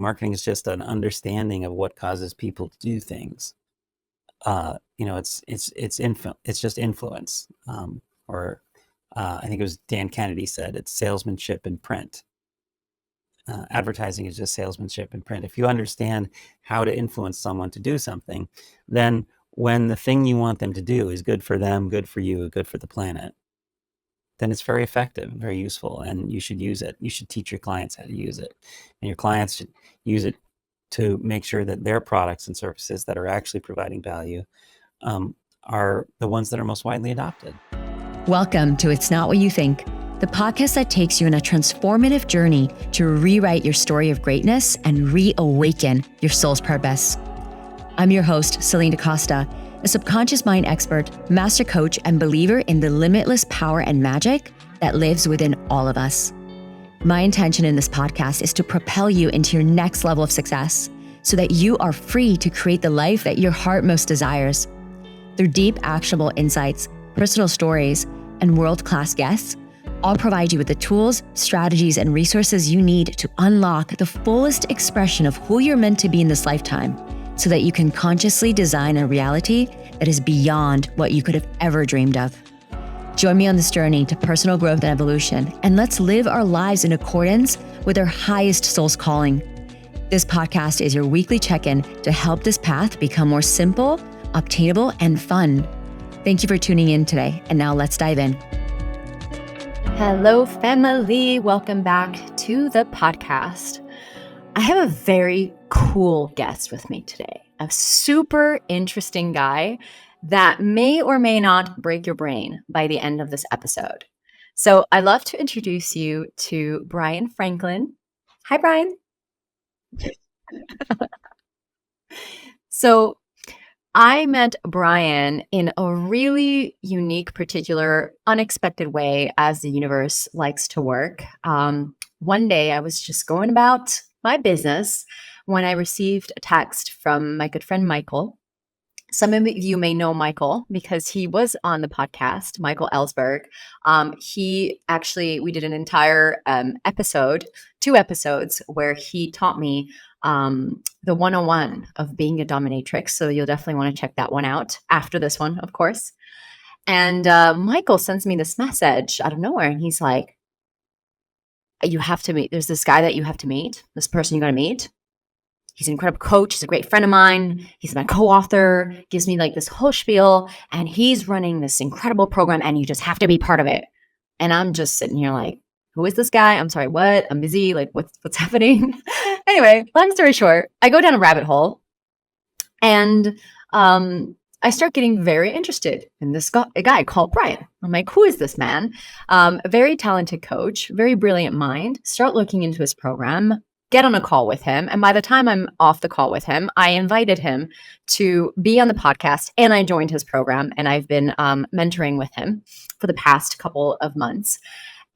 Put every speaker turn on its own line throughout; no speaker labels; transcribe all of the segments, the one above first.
Marketing is just an understanding of what causes people to do things. It's just influence. Or I think it was Dan Kennedy said it's salesmanship in print. Advertising is just salesmanship in print. If you understand how to influence someone to do something, then when the thing you want them to do is good for them, good for you, good for the planet, then it's very effective, very useful, and you should use it. You should teach your clients how to use it, and your clients should use it to make sure that their products and services that are actually providing value are the ones that are most widely adopted.
Welcome to It's Not What You Think, the podcast that takes you on a transformative journey to rewrite your story of greatness and reawaken your soul's purpose. I'm your host, Celine DaCosta, a subconscious mind expert, master coach, and believer in the limitless power and magic that lives within all of us. My intention in this podcast is to propel you into your next level of success so that you are free to create the life that your heart most desires. Through deep, actionable insights, personal stories, and world-class guests, I'll provide you with the tools, strategies, and resources you need to unlock the fullest expression of who you're meant to be in this lifetime so that you can consciously design a reality that is beyond what you could have ever dreamed of. Join me on this journey to personal growth and evolution, and let's live our lives in accordance with our highest soul's calling. This podcast is your weekly check-in to help this path become more simple, obtainable, and fun. Thank you for tuning in today, and now let's dive in. Hello, family. Welcome back to the podcast. I have a very cool guest with me today, a super interesting guy that may or may not break your brain by the end of this episode. So I'd love to introduce you to Bryan Franklin. Hi, Bryan. So I met Bryan in a really unique, particular, unexpected way, as the universe likes to work. One day I was just going about my business when I received a text from my good friend, Michael. Some of you may know Michael because he was on the podcast, Michael Ellsberg. We did an entire episode, 2 episodes, where he taught me the 101 of being a dominatrix. So you'll definitely want to check that one out after this one, of course. And Michael sends me this message out of nowhere. And he's like, you have to meet, there's this guy that you have to meet, this person you got to meet. He's an incredible coach. He's a great friend of mine. He's my co-author, gives me like this whole spiel, and he's running this incredible program and you just have to be part of it. And I'm just sitting here like, who is this guy? I'm sorry, what? I'm busy. Like, what's happening? Anyway, long story short, I go down a rabbit hole and I start getting very interested in this guy called Bryan. I'm like, who is this man? A very talented coach, very brilliant mind. Start looking into his program, get on a call with him. And by the time I'm off the call with him, I invited him to be on the podcast and I joined his program. And I've been mentoring with him for the past couple of months.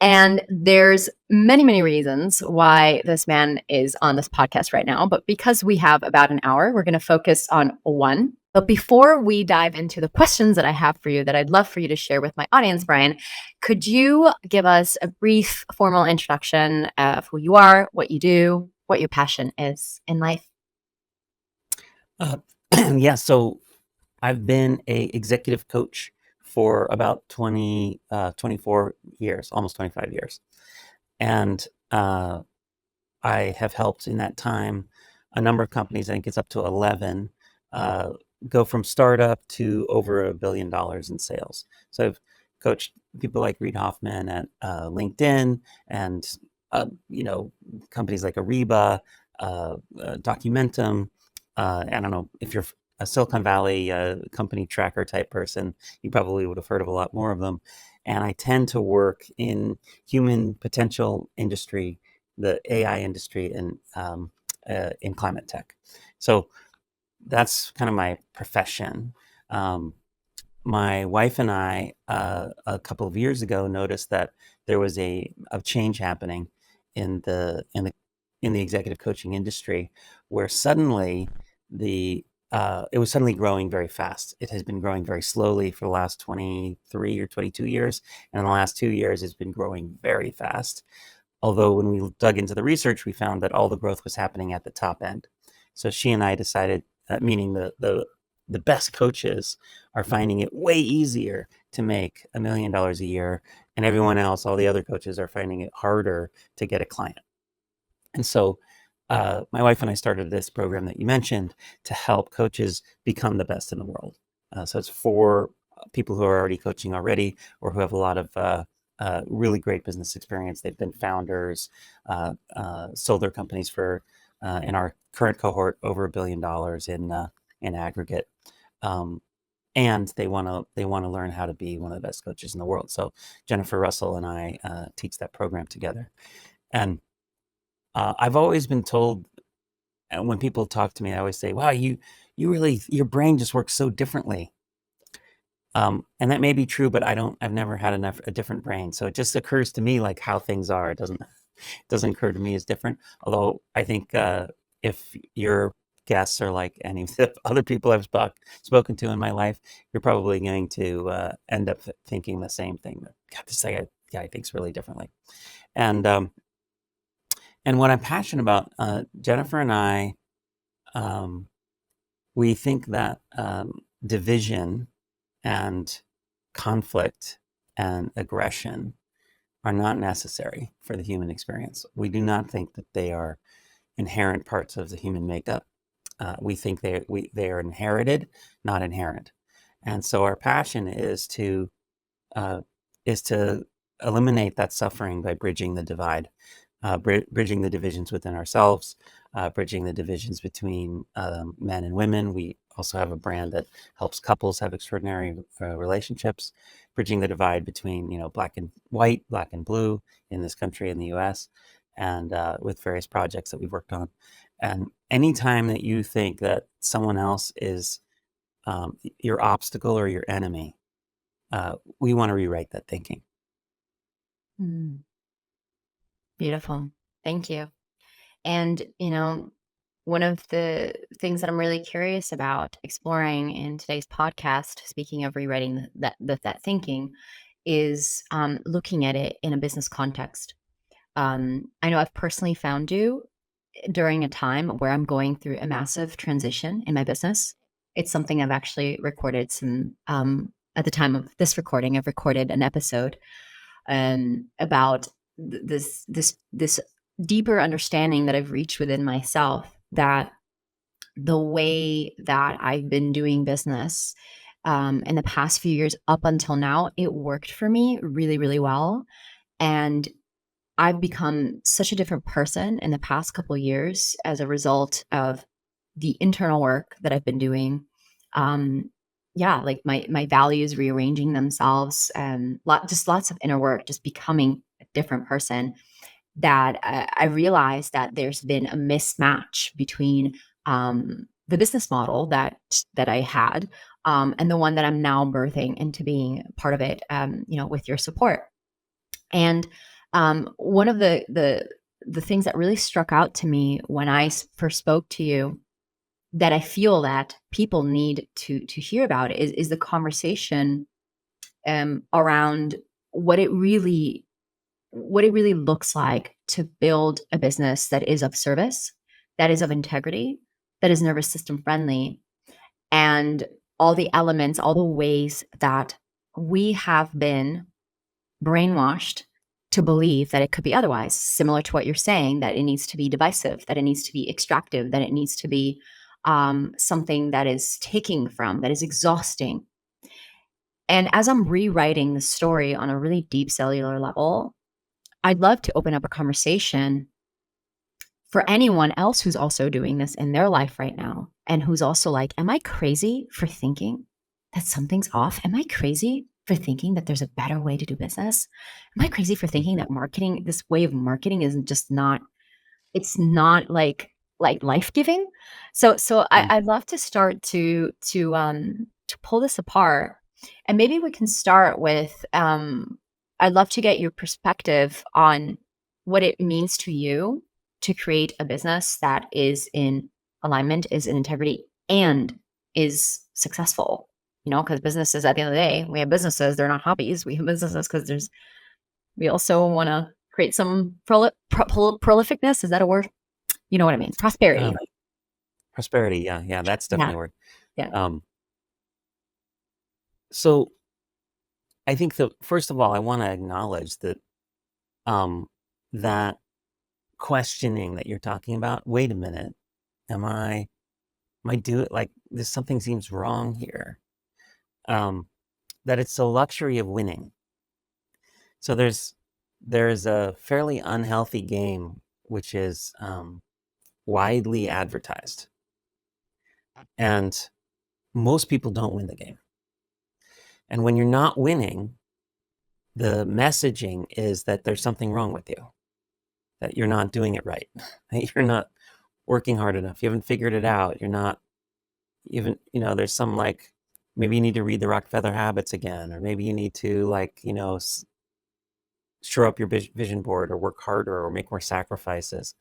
And there's many, many reasons why this man is on this podcast right now. But because we have about an hour, we're going to focus on one. But before we dive into the questions that I have for you that I'd love for you to share with my audience, Bryan, could you give us a brief formal introduction of who you are, what you do, what your passion is in life?
Yeah, so I've been a executive coach for about 24 years, almost 25 years. And I have helped in that time a number of companies, I think it's up to 11, go from startup to over $1 billion in sales. So I've coached people like Reid Hoffman at LinkedIn and, companies like Ariba, Documentum. I don't know if you're a Silicon Valley company tracker type person, you probably would have heard of a lot more of them. And I tend to work in human potential industry, the AI industry, and in climate tech. So that's kind of my profession. My wife and I, a couple of years ago, noticed that there was a change happening in the executive coaching industry, where suddenly it was suddenly growing very fast. It has been growing very slowly for the last 23 or 22 years, and in the last 2 years, it's been growing very fast. Although when we dug into the research, we found that all the growth was happening at the top end. So she and I decided, meaning the best coaches are finding it way easier to make $1 million a year, and everyone else, all the other coaches, are finding it harder to get a client. And so my wife and I started this program that you mentioned to help coaches become the best in the world. So it's for people who are already coaching already, or who have a lot of really great business experience. They've been founders, sold their companies for, in our current cohort, over $1 billion in aggregate. And they want to learn how to be one of the best coaches in the world. So Jennifer Russell and I teach that program together. And I've always been told, when people talk to me, I always say, "Wow, you really, your brain just works so differently." And that may be true, but I've never had a different brain. So it just occurs to me like how things are. It doesn't occur to me as different. Although I think if your guests are like any of the other people I've spoken to in my life, you're probably going to end up thinking the same thing. That, God, this guy thinks really differently. And and what I'm passionate about, Jennifer and I, we think that division and conflict and aggression are not necessary for the human experience. We do not think that they are inherent parts of the human makeup. We think they are inherited, not inherent. And so our passion uh, is to eliminate that suffering by bridging the divide, bridging the divisions within ourselves, bridging the divisions between men and women. We also have a brand that helps couples have extraordinary relationships, bridging the divide between, black and white, black and blue in this country, in the U.S., and with various projects that we've worked on. And anytime that you think that someone else is your obstacle or your enemy, we want to rewrite that thinking.
Mm, beautiful. Thank you. And, one of the things that I'm really curious about exploring in today's podcast, speaking of rewriting that thinking, is looking at it in a business context. I know I've personally found you during a time where I'm going through a massive transition in my business. It's something I've actually recorded at the time of this recording, I've recorded an episode about this deeper understanding that I've reached within myself, that the way that I've been doing business in the past few years up until now, it worked for me really, really well. And I've become such a different person in the past couple of years as a result of the internal work that I've been doing. Like my values rearranging themselves, and lots of inner work, just becoming a different person. That I realized that there's been a mismatch between the business model that I had, and the one that I'm now birthing into being part of it. With your support. And one of the things that really struck out to me when I first spoke to you, that I feel that people need to hear about, is the conversation around what it really looks like to build a business that is of service, that is of integrity, that is nervous system friendly, and all the elements, all the ways that we have been brainwashed to believe that it could be otherwise, similar to what you're saying, that it needs to be divisive, that it needs to be extractive, that it needs to be something that is taking from, that is exhausting. And as I'm rewriting the story on a really deep cellular level, I'd love to open up a conversation for anyone else who's also doing this in their life right now, and who's also like, am I crazy for thinking that something's off? Am I crazy for thinking that there's a better way to do business? Am I crazy for thinking that this way of marketing is just not, it's not like life-giving? So
Mm.
I'd love to start to pull this apart. And maybe we can start with I'd love to get your perspective on what it means to you to create a business that is in alignment, is in integrity, and is successful. Because businesses, at the end of the day, we have businesses, they're not hobbies. We have businesses because we also want to create some prolificness. Is that a word? You know what I mean? Prosperity.
Um, prosperity. Yeah, that's
Yeah.
definitely a word.
Yeah.
Um, so I think that first of all, I want to acknowledge that um, that questioning that you're talking about. Wait a minute, am I doing like this? Something seems wrong here. Um, that it's the luxury of winning. So there's a fairly unhealthy game which is widely advertised, and most people don't win the game. And when you're not winning, the messaging is that there's something wrong with you, that you're not doing it right, that you're not working hard enough, you haven't figured it out, you're not even, there's some like, maybe you need to read the Rock Feather Habits again, or maybe you need to like, shore up your vision board or work harder or make more sacrifices.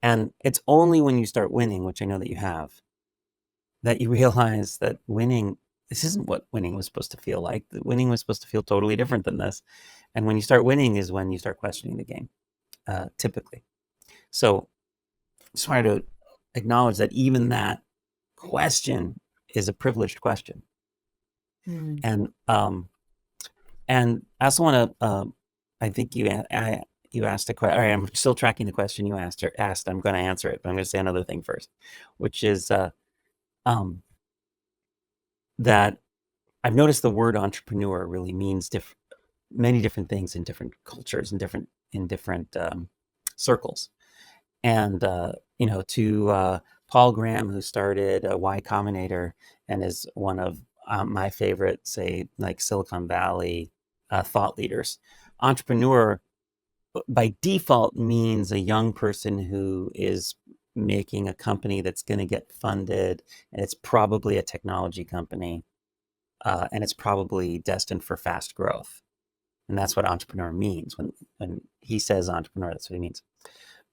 And it's only when you start winning, which I know that you have, that you realize that winning, this isn't what winning was supposed to feel like. The winning was supposed to feel totally different than this. And when you start winning is when you start questioning the game, typically. So just wanted to acknowledge that even that question is a privileged question.
Mm.
And I also want to, I think you asked a question. All right, I'm still tracking the question you asked. I'm going to answer it, but I'm going to say another thing first, which is um, that I've noticed the word entrepreneur really means many different things in different cultures and different circles. And to Paul Graham, who started Y Combinator and is one of my favorite, say, like Silicon Valley thought leaders, entrepreneur by default means a young person who is making a company that's going to get funded, and it's probably a technology company, and it's probably destined for fast growth. And that's what entrepreneur means. When he says entrepreneur, that's what he means.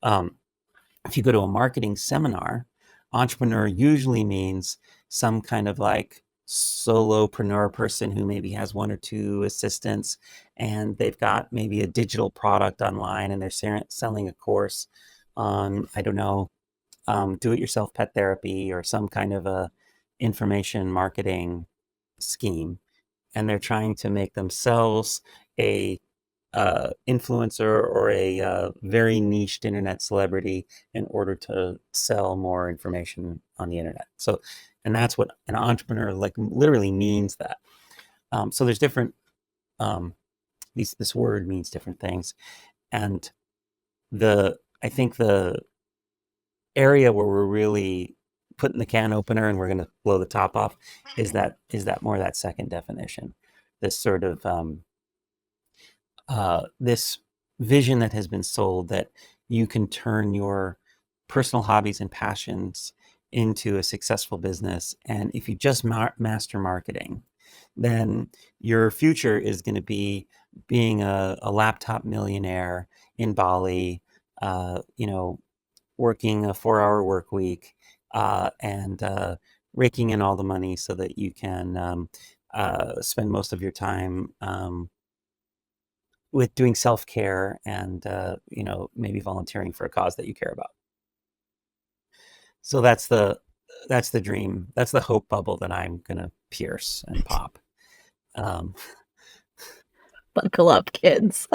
If you go to a marketing seminar, entrepreneur usually means some kind of like solopreneur person who maybe has one or two assistants, and they've got maybe a digital product online, and they're selling a course on, I don't know, do-it-yourself pet therapy or some kind of a information marketing scheme. And they're trying to make themselves a influencer or a very niched internet celebrity in order to sell more information on the internet. So, and that's what an entrepreneur like literally means that. So there's different, this word means different things. And I think the area where we're really putting the can opener and we're going to blow the top off is that more that second definition, this sort of, this vision that has been sold that you can turn your personal hobbies and passions into a successful business. And if you just master marketing, then your future is going to be being a laptop millionaire in Bali, working a 4-hour work week, and raking in all the money so that you can spend most of your time with doing self-care and maybe volunteering for a cause that you care about. So that's the dream, that's the hope bubble that I'm gonna pierce and pop. um,
Buckle up, kids.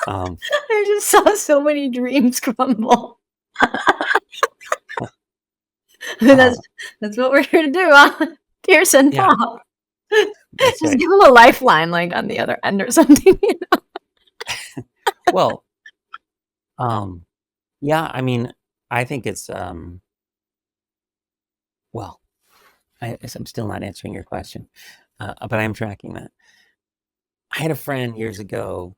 um,
I just saw so many dreams crumble. that's what we're here to do, huh? Pierce and
yeah,
pop.
that's
Just
right.
give them a lifeline, like on the other end or something.
Well, yeah, I mean, I think it's well, I'm still not answering your question, but I'm tracking that. I had a friend years ago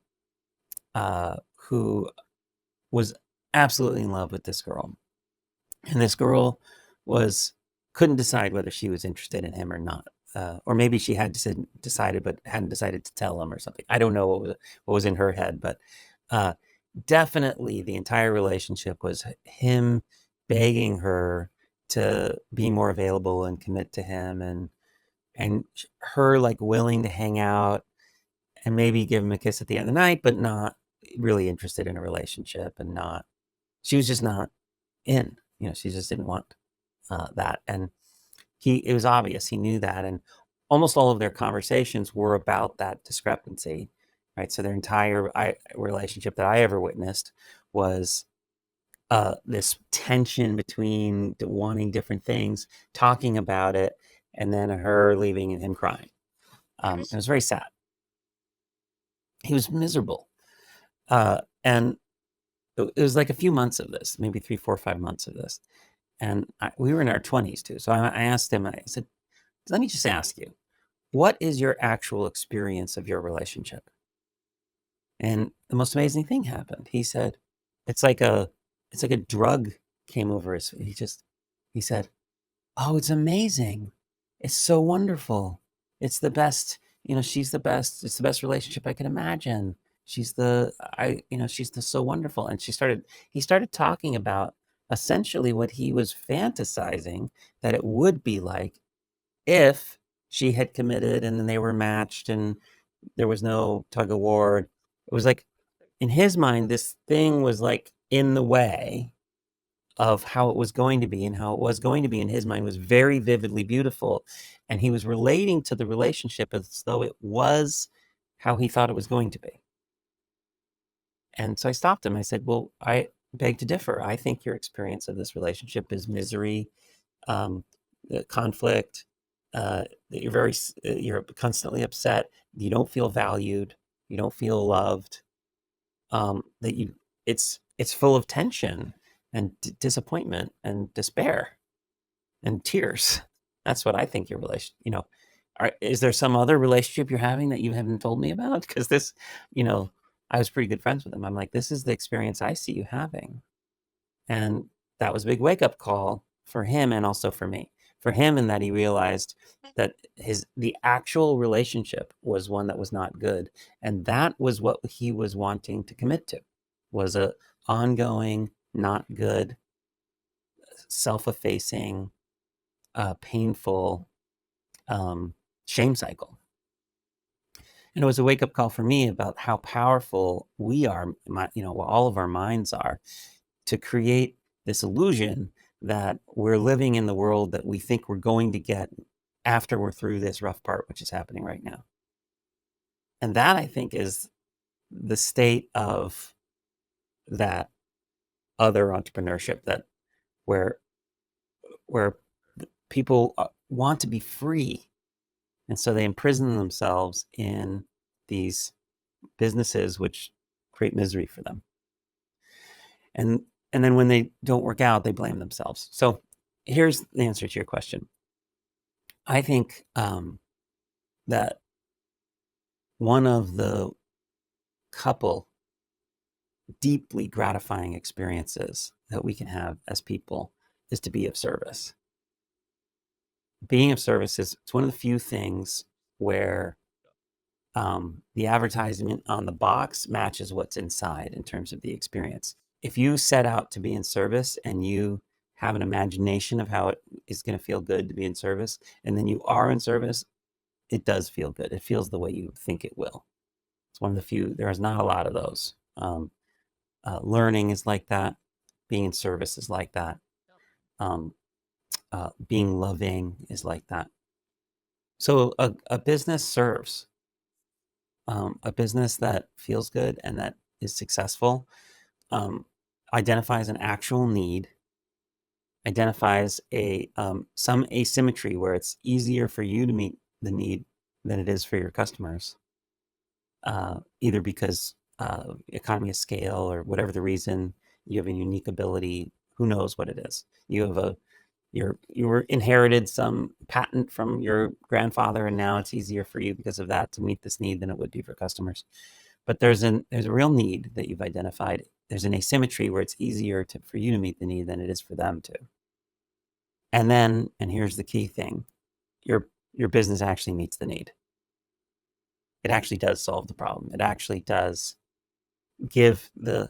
who was absolutely in love with this girl, and this girl was couldn't decide whether she was interested in him or not, or maybe she had decided but hadn't decided to tell him or something. I don't know what was in her head, but uh, definitely the entire relationship was him begging her to be more available and commit to him, and her like willing to hang out and maybe give him a kiss at the end of the night, but not really interested in a relationship, and not, she was just not in, she just didn't want that. And it was obvious, he knew that. And almost all of their conversations were about that discrepancy, right? So their entire relationship that I ever witnessed was this tension between wanting different things, talking about it, and then her leaving and him crying. It was very sad. He was miserable. And it was like a few months of this, maybe 3, 4, 5 months of this. And we were in our 20s too. So I asked him, I said, let me just ask you, what is your actual experience of your relationship? And the most amazing thing happened. He said, it's like a drug came over his, he said, oh, it's amazing. It's so wonderful. It's the best, she's the best. It's the best relationship I could imagine. She's she's so wonderful. And he started talking about essentially what he was fantasizing that it would be like if she had committed and then they were matched and there was no tug of war. It was like, in his mind, this thing was like in the way of how it was going to be, and how it was going to be in his mind was very vividly beautiful. And he was relating to the relationship as though it was how he thought it was going to be. And so I stopped him. I said, well, I beg to differ. I think your experience of this relationship is misery, conflict, you're constantly upset. You don't feel valued. You don't feel loved. It's full of tension and disappointment and despair and tears. That's what I think your relation, is there some other relationship you're having that you haven't told me about? Because this, I was pretty good friends with him. I'm like, this is the experience I see you having. And that was a big wake up call for him, and also for me. For him, in that he realized that the actual relationship was one that was not good. And that was what he was wanting to commit to, was a ongoing, not good, self-effacing, painful shame cycle. And it was a wake-up call for me about how powerful we are, all of our minds are, to create this illusion that we're living in the world that we think we're going to get after we're through this rough part, which is happening right now. And that, I think, is the state of that other entrepreneurship, that where people want to be free, and so they imprison themselves in these businesses which create misery for them. And then when they don't work out, they blame themselves. So here's the answer to your question. I think that one of the couple deeply gratifying experiences that we can have as people is to be of service. Being of service it's one of the few things where the advertisement on the box matches what's inside in terms of the experience. If you set out to be in service and you have an imagination of how it is going to feel good to be in service, and then you are in service, it does feel good. It feels the way you think it will. It's one of the few. There is not a lot of those. Learning is like that. Being in service is like that. Being loving is like that. So a business serves. A business that feels good and that is successful identifies an actual need, identifies some asymmetry where it's easier for you to meet the need than it is for your customers, either because economy of scale or whatever the reason. You have a unique ability. Who knows what it is? You were inherited some patent from your grandfather, and now it's easier for you because of that to meet this need than it would be for customers. But there's a real need that you've identified. There's an asymmetry where it's easier for you to meet the need than it is for them to. And here's the key thing: your business actually meets the need. It actually does solve the problem. It actually does give the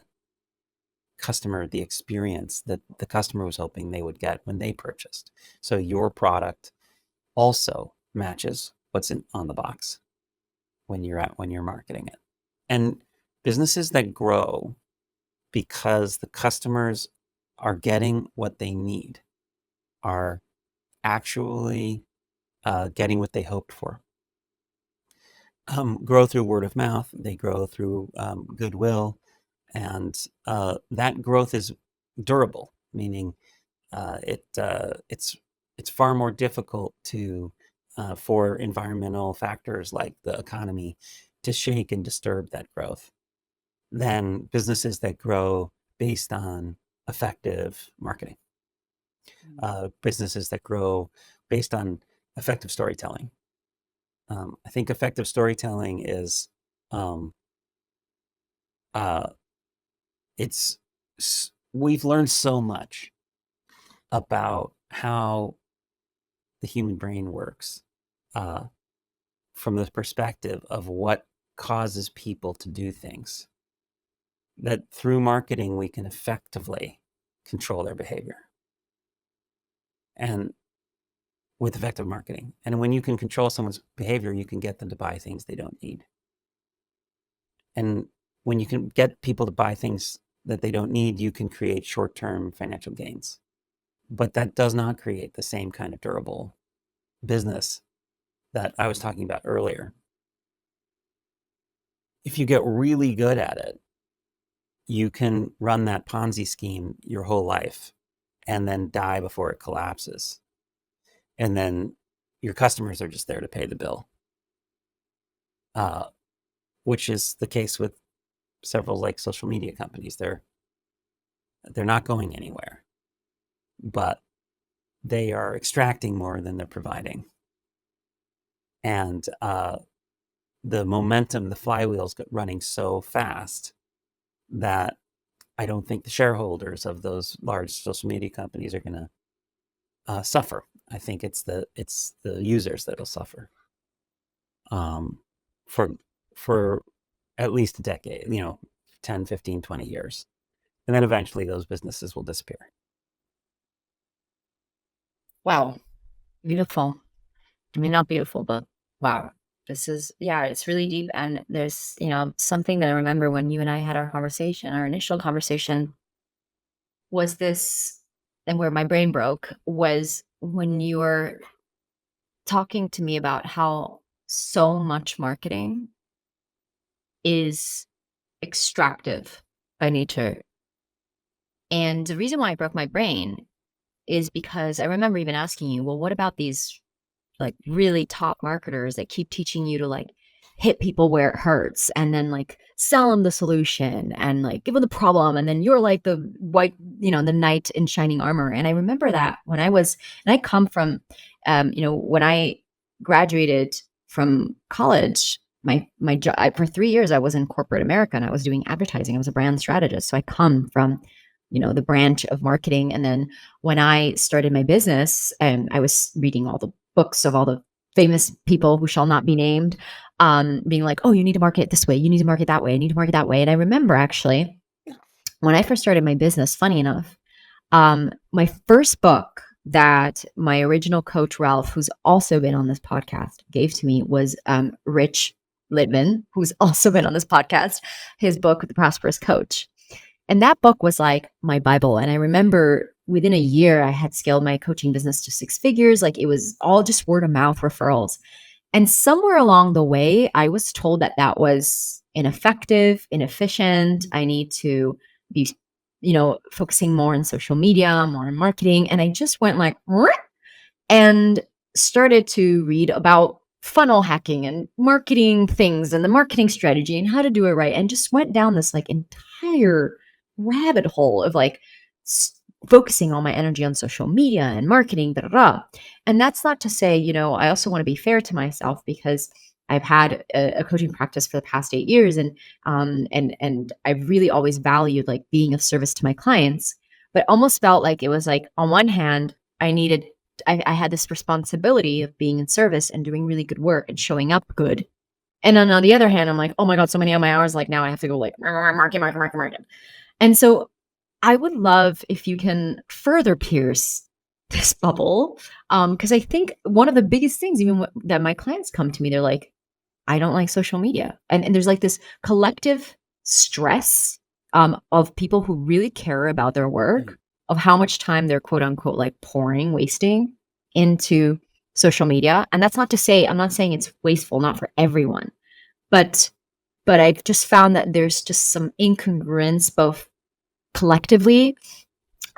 customer the experience that the customer was hoping they would get when they purchased. So your product also matches what's on the box. when you're marketing it. And businesses that grow because the customers are getting what they need are actually getting what they hoped for. Grow through word of mouth. They grow through goodwill, and that growth is durable. Meaning, it's far more difficult to for environmental factors like the economy to shake and disturb that growth than businesses that grow based on effective marketing. Businesses that grow based on effective storytelling. I think effective storytelling is um, uh, it's we've learned so much about how the human brain works uh, from the perspective of what causes people to do things, that through marketing we can effectively control their behavior, and with effective marketing. And when you can control someone's behavior, you can get them to buy things they don't need. And when you can get people to buy things that they don't need, you can create short-term financial gains. But that does not create the same kind of durable business that I was talking about earlier. If you get really good at it, you can run that Ponzi scheme your whole life and then die before it collapses. And then your customers are just there to pay the bill, which is the case with several like social media companies. They're not going anywhere, but they are extracting more than they're providing. And the momentum, the flywheel's running so fast that I don't think the shareholders of those large social media companies are going to suffer. I think it's the users that'll suffer for at least a decade, 10, 15, 20 years. And then eventually those businesses will disappear.
Wow. Beautiful. I mean, not beautiful, but wow. This is, yeah, it's really deep. And there's, something that I remember when you and I had our initial conversation was this, and where my brain broke was when you were talking to me about how so much marketing is extractive by nature. And the reason why I broke my brain is because I remember even asking you, well, what about these like really top marketers that keep teaching you to like hit people where it hurts and then like sell them the solution and like give them the problem. And then you're like the white, the knight in shining armor. And I remember that when I come from, when I graduated from college, my job for 3 years, I was in corporate America and I was doing advertising. I was a brand strategist. So I come from, the branch of marketing. And then when I started my business, and I was reading all the books of all the famous people who shall not be named, being like, oh, you need to market this way. You need to market that way. You need to market that way. And I remember actually when I first started my business, funny enough, my first book that my original coach, Ralph, who's also been on this podcast, gave to me was Rich Littman, who's also been on this podcast, his book, The Prosperous Coach. And that book was like my Bible. And I remember within a year, I had scaled my coaching business to 6 figures. Like it was all just word of mouth referrals. And somewhere along the way, I was told that that was ineffective, inefficient. I need to be, focusing more on social media, more on marketing. And I just went like, and started to read about funnel hacking and marketing things and the marketing strategy and how to do it right. And just went down this like entire rabbit hole of like focusing all my energy on social media and marketing, blah, blah, blah. And that's not to say, I also want to be fair to myself because I've had a coaching practice for the past 8 years, and I've really always valued like being of service to my clients, but almost felt like it was like on one hand, I had this responsibility of being in service and doing really good work and showing up good. And then on the other hand, I'm like, oh my God, so many of my hours, like now I have to go like market. And so I would love if you can further pierce this bubble. Because I think one of the biggest things, even that my clients come to me, they're like, I don't like social media. And there's like this collective stress of people who really care about their
Right.
work, of how much time they're quote unquote like wasting into social media. And that's not to say, I'm not saying it's wasteful, not for everyone, but I've just found that there's just some incongruence both collectively,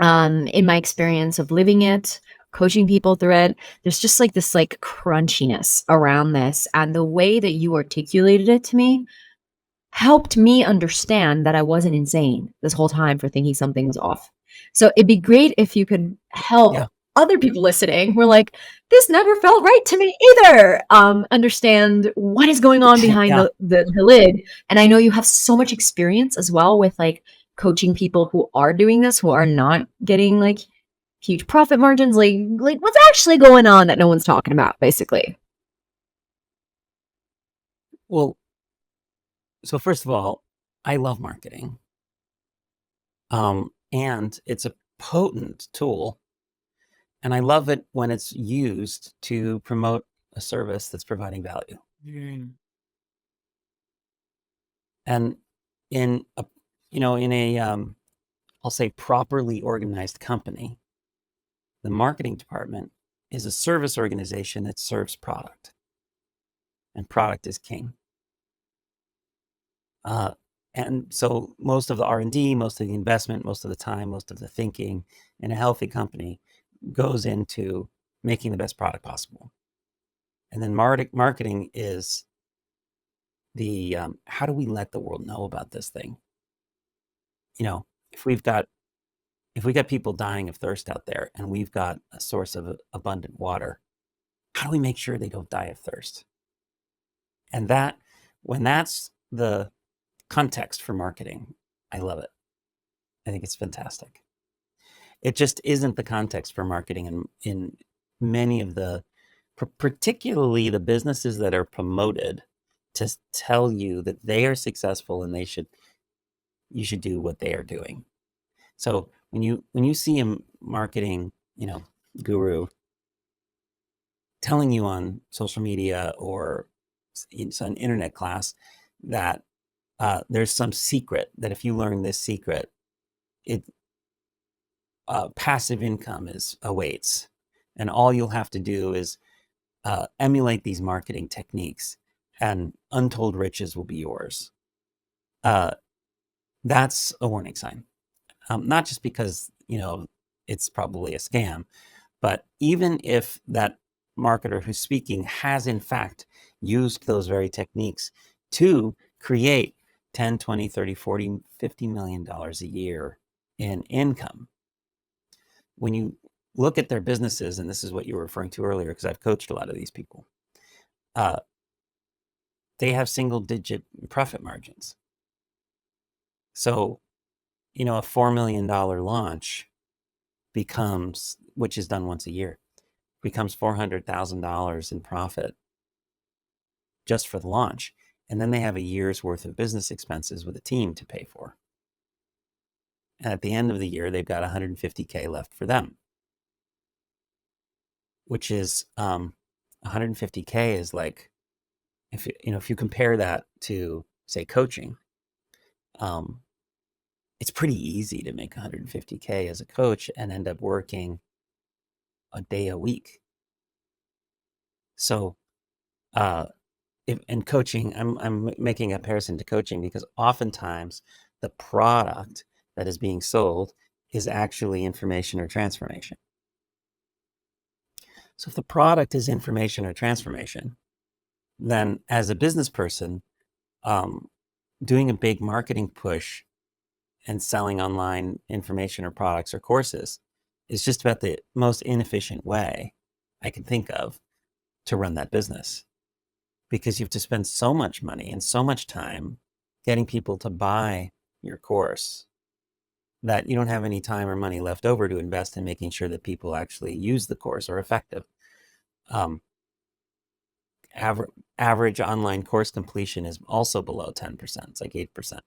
in my experience of living it, coaching people through it. There's just like this like crunchiness around this, and the way that you articulated it to me helped me understand that I wasn't insane this whole time for thinking something was off. So it'd be great if you could help
Yeah.
other people listening who are like, this never felt right to me either. Understand what is going on behind
Yeah.
the lid. And I know you have so much experience as well with like coaching people who are doing this, who are not getting like huge profit margins. Like what's actually going on that no one's talking about, basically.
Well, so first of all, I love marketing. And it's a potent tool. And I love it when it's used to promote a service that's providing value.
Mm.
And in a, in a, I'll say properly organized company, the marketing department is a service organization that serves product, and product is king. Uh, and so most of the R&D, most of the investment, most of the time, most of the thinking in a healthy company goes into making the best product possible. And then marketing is the how do we let the world know about this thing? You know, if we've got people dying of thirst out there, and we've got a source of abundant water, how do we make sure they don't die of thirst? And that, when that's the context for marketing, I love it. I think it's fantastic. It just isn't the context for marketing in many of the, particularly the businesses that are promoted to tell you that they are successful and you should do what they are doing. So when you see a marketing, guru telling you on social media or in an internet class that there's some secret, that if you learn this secret, it passive income awaits, and all you'll have to do is emulate these marketing techniques, and untold riches will be yours. Uh, that's a warning sign. Not just because it's probably a scam, but even if that marketer who's speaking has in fact used those very techniques to create 10, 20, 30, 40, $50 million a year in income, when you look at their businesses, and this is what you were referring to earlier, because I've coached a lot of these people, uh, they have single digit profit margins. So, a $4 million launch becomes, which is done once a year, becomes $400,000 in profit just for the launch. And then they have a year's worth of business expenses with a team to pay for. And at the end of the year, they've got 150K left for them, which is 150K is like, if you compare that to, say, coaching, um, it's pretty easy to make 150K as a coach and end up working a day a week. So, in coaching, I'm making a comparison to coaching because oftentimes the product that is being sold is actually information or transformation. So if the product is information or transformation, then as a business person, um, doing a big marketing push and selling online information or products or courses is just about the most inefficient way I can think of to run that business, because you have to spend so much money and so much time getting people to buy your course that you don't have any time or money left over to invest in making sure that people actually use the course or effective. Um, average online course completion is also below 10%. It's like 8%.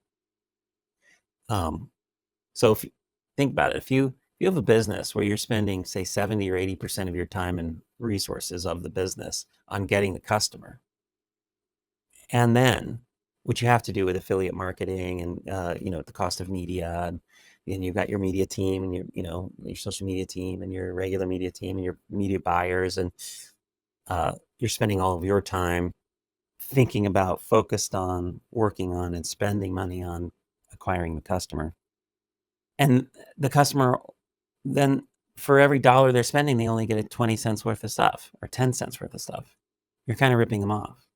So if you think about it, if you have a business where you're spending, say, 70 or 80% of your time and resources of the business on getting the customer, And then what you have to do with affiliate marketing and, the cost of media, and you've got your media team and your social media team and your regular media team and your media buyers. And you're spending all of your time thinking about, focused on, working on, and spending money on acquiring the customer. And the customer, then for every dollar they're spending, they only get 20 cents worth of stuff or 10 cents worth of stuff. You're kind of ripping them off.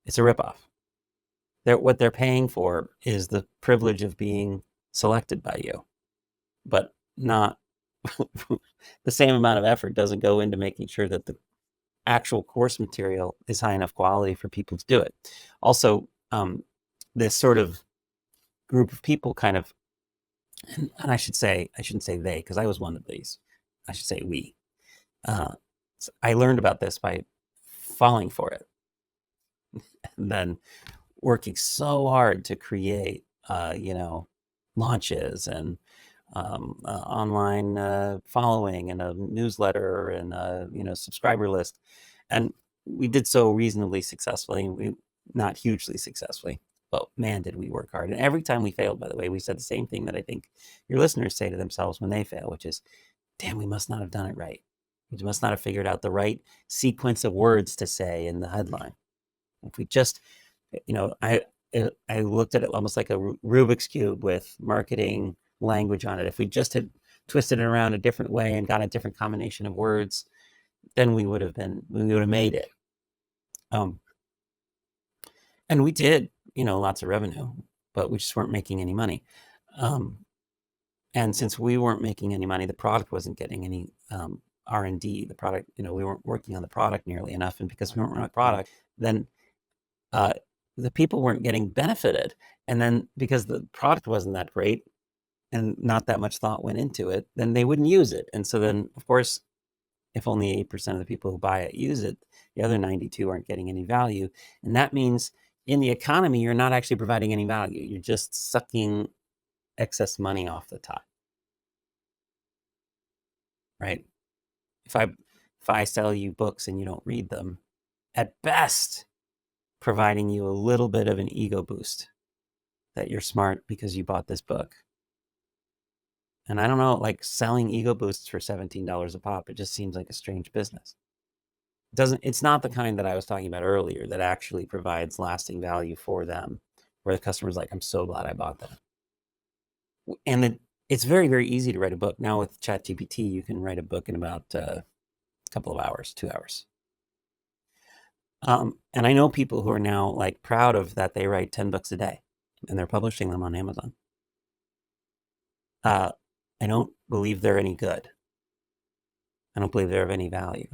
It's a ripoff. What they're paying for is the privilege of being selected by you, but not the same amount of effort doesn't go into making sure that the actual course material is high enough quality for people to do it. Also, this sort of group of people kind of, and I shouldn't say they, because I was one of these. I should say we. I learned about this by falling for it, and then working so hard to create, launches and online following and a newsletter and a subscriber list, and we did so reasonably successfully. Not hugely successfully, but man, did we work hard. And every time we failed, by the way, we said the same thing that I think your listeners say to themselves when they fail, which is, damn, we must not have done it right. We must not have figured out the right sequence of words to say in the headline. If we just, I looked at it almost like a Rubik's Cube with marketing language on it. If we just had twisted it around a different way and got a different combination of words, then we would have made it. And we did, lots of revenue, but we just weren't making any money. And since we weren't making any money, the product wasn't getting any R&D. The product, we weren't working on the product nearly enough. And because we weren't on the product, then the people weren't getting benefited. And then because the product wasn't that great and not that much thought went into it, then they wouldn't use it. And so then, of course, if only 8% of the people who buy it use it, the other 92 aren't getting any value. And that means in the economy, you're not actually providing any value. You're just sucking excess money off the top, right? If I sell you books and you don't read them, at best, providing you a little bit of an ego boost that you're smart because you bought this book. And I don't know, like selling ego boosts for $17 a pop, it just seems like a strange business. It's not the kind that I was talking about earlier that actually provides lasting value for them, where the customer's like, I'm so glad I bought that. And it's very, very easy to write a book. Now with ChatGPT, you can write a book in about a couple of hours, 2 hours. And I know people who are now like proud of that. They write 10 books a day and they're publishing them on Amazon. I don't believe they're any good. I don't believe they're of any value.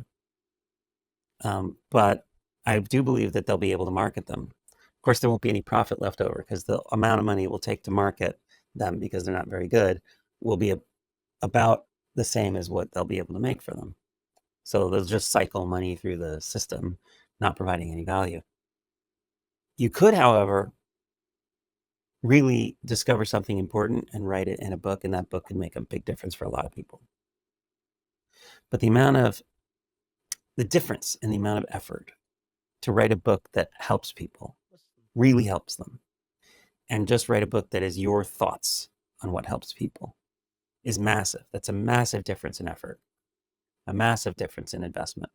But I do believe that they'll be able to market them. Of course, there won't be any profit left over because the amount of money it will take to market them, because they're not very good, will be about the same as what they'll be able to make for them. So they'll just cycle money through the system, not providing any value. You could, however, really discover something important and write it in a book, and that book can make a big difference for a lot of people. But the difference in the amount of effort to write a book that helps people, really helps them, and just write a book that is your thoughts on what helps people is massive. That's a massive difference in effort, a massive difference in investment.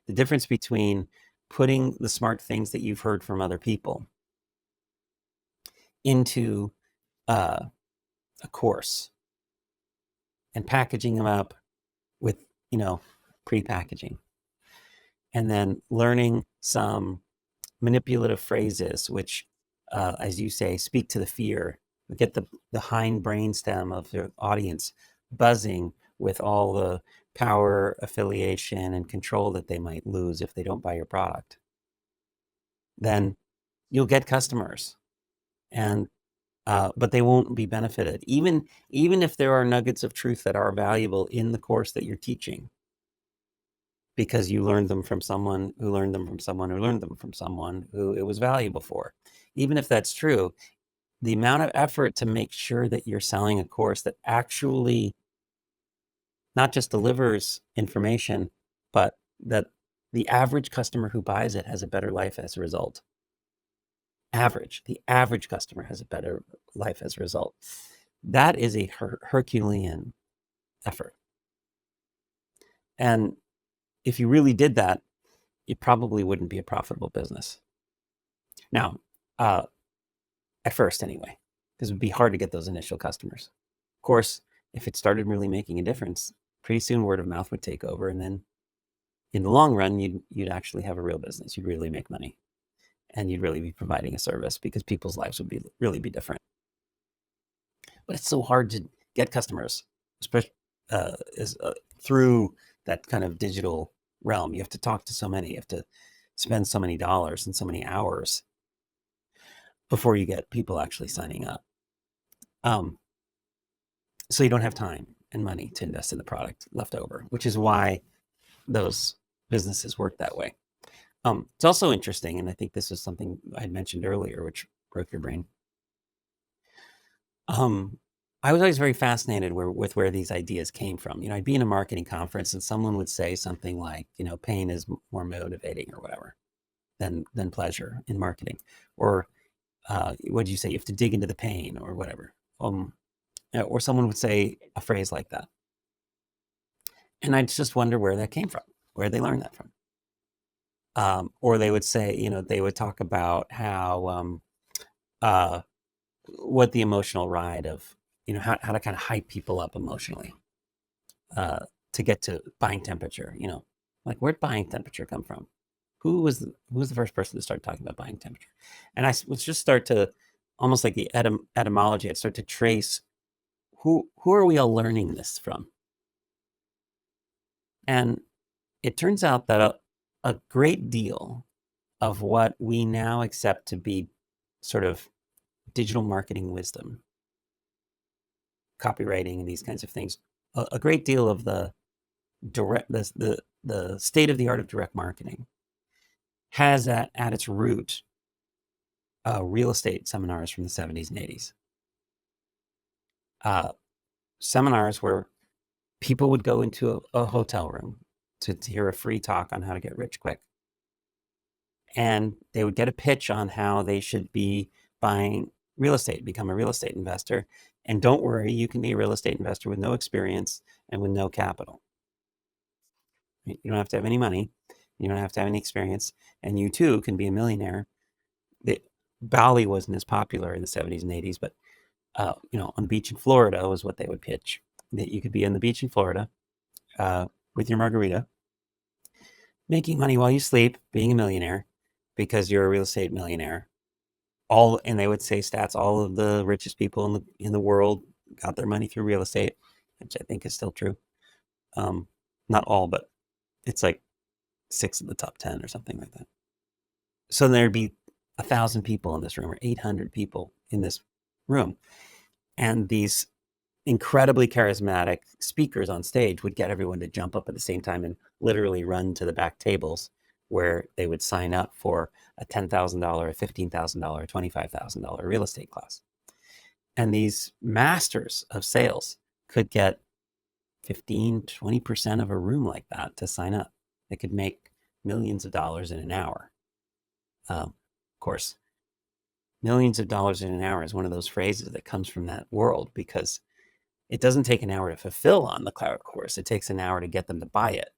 The difference between putting the smart things that you've heard from other people into a course and packaging them up with, pre-packaging, and then learning some manipulative phrases, which, as you say, speak to the fear, get the hind brainstem of the audience buzzing with all the power, affiliation, and control that they might lose if they don't buy your product. Then you'll get customers, and but they won't be benefited. Even if there are nuggets of truth that are valuable in the course that you're teaching, because you learned them from someone who learned them from someone who learned them from someone who it was valuable for. Even if that's true, the amount of effort to make sure that you're selling a course that actually not just delivers information, but that The average customer who buys it has a better life as a result. The average customer has a better life as a result. That is a Herculean effort. And if you really did that, it probably wouldn't be a profitable business. Now, at first anyway, because it would be hard to get those initial customers. Of course, if it started really making a difference, pretty soon word of mouth would take over, and then in the long run, you'd actually have a real business. You'd really make money, and you'd really be providing a service because people's lives would really be different. But it's so hard to get customers, especially through that kind of digital realm. You have to talk to so many. You have to spend so many dollars and so many hours before you get people actually signing up. So you don't have time and money to invest in the product left over, which is why those businesses work that way. It's also interesting, and I think this is something I had mentioned earlier, which broke your brain. I was always very fascinated with where these ideas came from. I'd be in a marketing conference and someone would say something like, pain is more motivating or whatever than pleasure in marketing. Or what did you say? You have to dig into the pain or whatever. Or someone would say a phrase like that. And I'd just wonder where that came from, where they learned that from. Or they would say, they would talk about how, what the emotional ride of, how to kind of hype people up emotionally to get to buying temperature, like where'd buying temperature come from? Who was the first person to start talking about buying temperature? And I would just start to, almost like the etymology, I'd start to trace who are we all learning this from? And it turns out that a great deal of what we now accept to be sort of digital marketing wisdom, copywriting and these kinds of things, a great deal of the state of the art of direct marketing has at its root real estate seminars from the 70s and 80s. Seminars where people would go into a hotel room to hear a free talk on how to get rich quick. And they would get a pitch on how they should be buying real estate, become a real estate investor. And don't worry, you can be a real estate investor with no experience and with no capital. You don't have to have any money. You don't have to have any experience. And you too can be a millionaire. Bali wasn't as popular in the 70s and 80s, but on the beach in Florida was what they would pitch. That you could be on the beach in Florida with your margarita, making money while you sleep, being a millionaire because you're a real estate millionaire. And they would say stats, all of the richest people in the world got their money through real estate, which I think is still true. Not all, but it's like 6 of the top 10 or something like that. So there'd be 1,000 people in this room or 800 people in this room. And these incredibly charismatic speakers on stage would get everyone to jump up at the same time and literally run to the back tables where they would sign up for a $10,000, a $15,000, a $25,000 real estate class. And these masters of sales could get 15, 20% of a room like that to sign up. They could make millions of dollars in an hour. Of course, millions of dollars in an hour is one of those phrases that comes from that world because it doesn't take an hour to fulfill on the cloud course. It takes an hour to get them to buy it.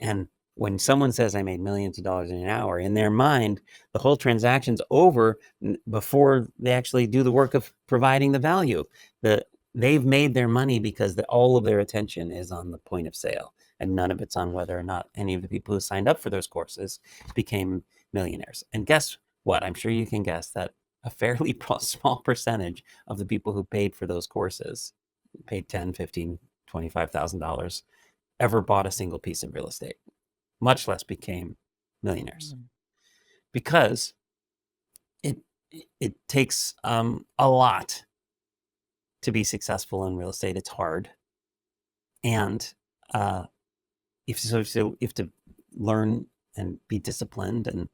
And when someone says I made millions of dollars in an hour, in their mind, the whole transaction's over before they actually do the work of providing the value. They've made their money because all of their attention is on the point of sale, and none of it's on whether or not any of the people who signed up for those courses became millionaires. And guess what? I'm sure you can guess that a fairly small percentage of the people who paid for those courses, paid $10,000, $15,000, $25,000, ever bought a single piece of real estate, much less became millionaires. Because it takes a lot to be successful in real estate. It's hard. And you have to learn and be disciplined.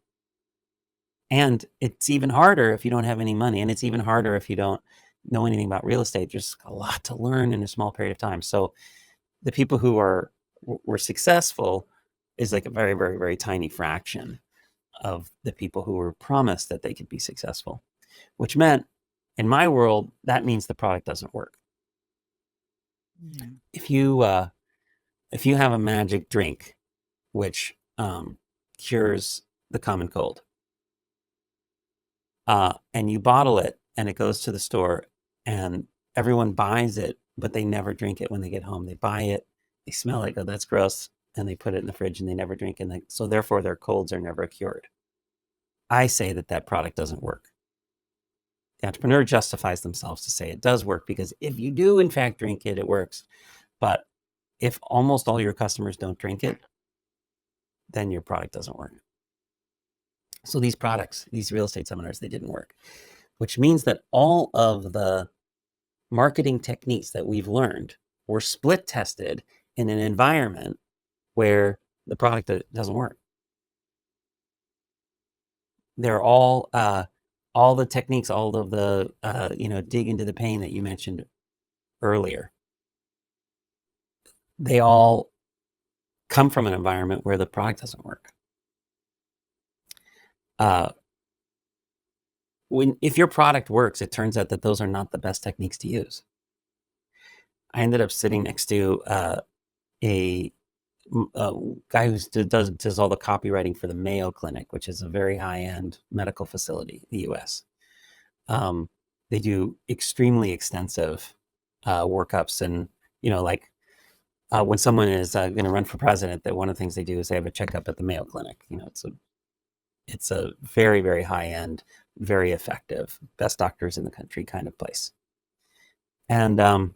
And it's even harder if you don't have any money. And it's even harder if you don't know anything about real estate. There's a lot to learn in a small period of time. So the people who were successful is like a very, very, very tiny fraction of the people who were promised that they could be successful, which meant in my world, that means the product doesn't work.
Mm.
If you have a magic drink, which cures the common cold, and you bottle it and it goes to the store and everyone buys it, but they never drink it when they get home. They buy it, they smell it, go, that's gross, and they put it in the fridge and they never drink it. So therefore their colds are never cured. I say that that product doesn't work. The entrepreneur justifies themselves to say it does work because if you do in fact drink it, it works. But if almost all your customers don't drink it, then your product doesn't work. So these products, these real estate seminars, they didn't work, which means that all of the marketing techniques that we've learned were split tested in an environment where the product doesn't work. They're all the techniques, all of the dig into the pain that you mentioned earlier. They all come from an environment where the product doesn't work. If your product works, it turns out that those are not the best techniques to use. I ended up sitting next to a guy who does all the copywriting for the Mayo Clinic, which is a very high-end medical facility in the U.S. They do extremely extensive workups, and like when someone is going to run for president, that one of the things they do is they have a checkup at the Mayo Clinic. It's a very, very high-end, very effective, best doctors in the country kind of place. And we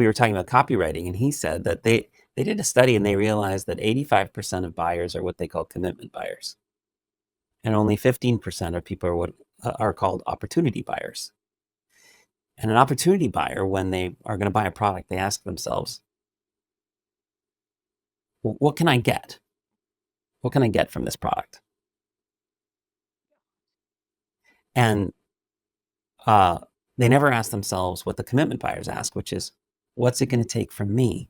were talking about copywriting, and he said that they did a study and they realized that 85% of buyers are what they call commitment buyers, and only 15% of people are what are called opportunity buyers. And an opportunity buyer, when they are going to buy a product, they ask themselves, what can I get? What can I get from this product? And they never ask themselves what the commitment buyers ask, which is, what's it going to take from me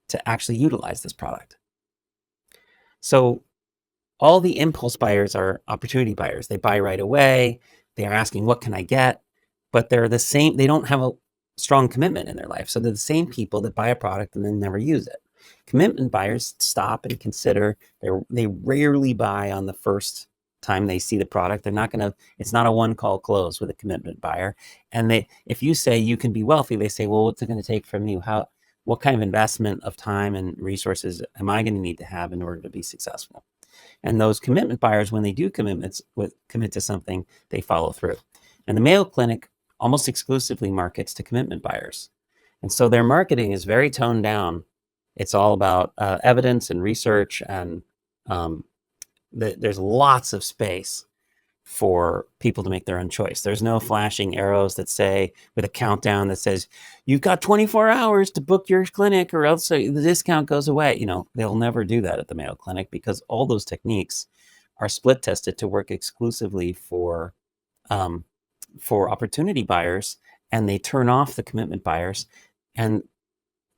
to actually utilize this product? So all the impulse buyers are opportunity buyers. They buy right away. They are asking, what can I get? But they're the same. They don't have a strong commitment in their life. So they're the same people that buy a product and then never use it. Commitment buyers stop and consider. They rarely buy on the first time they see the product. They're not going to, it's not a one call close with a commitment buyer. And if you say you can be wealthy, they say, well, what's it going to take from you? What kind of investment of time and resources am I going to need to have in order to be successful? And those commitment buyers, when they do commit to something, they follow through. And the Mayo Clinic almost exclusively markets to commitment buyers. And so their marketing is very toned down. It's all about evidence and research, and there's lots of space for people to make their own choice. There's no flashing arrows that say, with a countdown that says, you've got 24 hours to book your clinic or else the discount goes away. They'll never do that at the Mayo Clinic because all those techniques are split tested to work exclusively for opportunity buyers, and they turn off the commitment buyers, and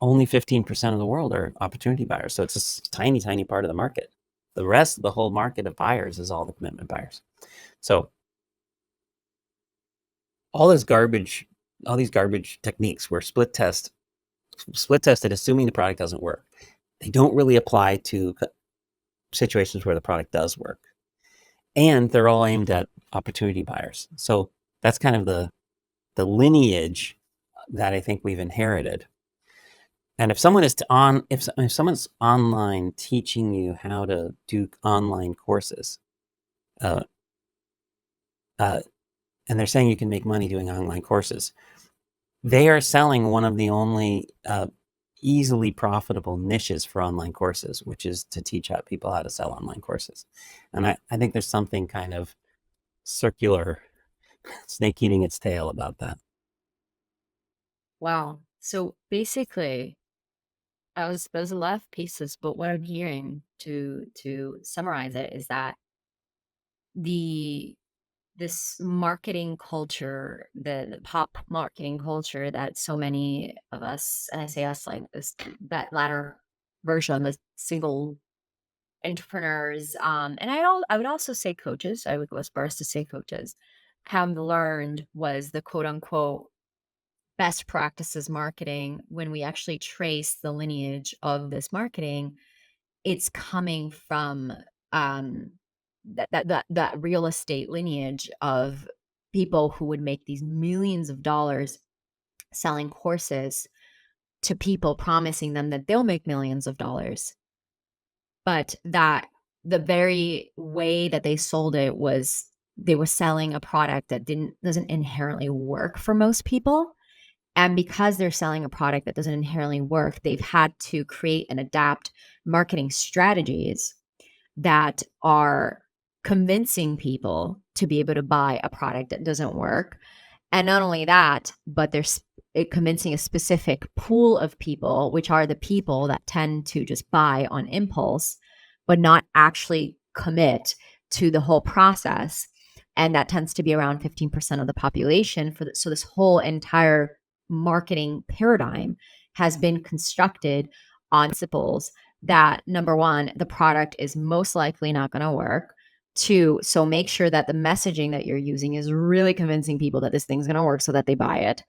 only 15% of the world are opportunity buyers. So it's a tiny, tiny part of the market. The rest of the whole market of buyers is all the commitment buyers. So all these garbage techniques were split tested, assuming the product doesn't work. They don't really apply to situations where the product does work. And they're all aimed at opportunity buyers. So that's kind of the lineage that I think we've inherited. And if someone's online teaching you how to do online courses, uh, uh, and they're saying you can make money doing online courses, they are selling one of the only easily profitable niches for online courses, which is to teach people how to sell online courses. And I think there's something kind of circular, snake eating its tail about that.
Wow. So basically, there's a lot of pieces, but what I'm hearing to summarize it is that the this marketing culture, the pop marketing culture that so many of us, and I say us like this, that latter version, the single entrepreneurs, and I would also say coaches, I would go as far as to say coaches, have learned was the quote unquote best practices marketing. When we actually trace the lineage of this marketing, it's coming from um that real estate lineage of people who would make these millions of dollars selling courses to people, promising them that they'll make millions of dollars, but that the very way that they sold it was they were selling a product that doesn't inherently work for most people. And because they're selling a product that doesn't inherently work, they've had to create and adapt marketing strategies that are convincing people to be able to buy a product that doesn't work. And not only that, but they're convincing a specific pool of people, which are the people that tend to just buy on impulse, but not actually commit to the whole process. And that tends to be around 15% of the population. So this whole entire marketing paradigm has been constructed on principles that, number one, the product is most likely not going to work. Two, so make sure that the messaging that you're using is really convincing people that this thing's going to work so that they buy it.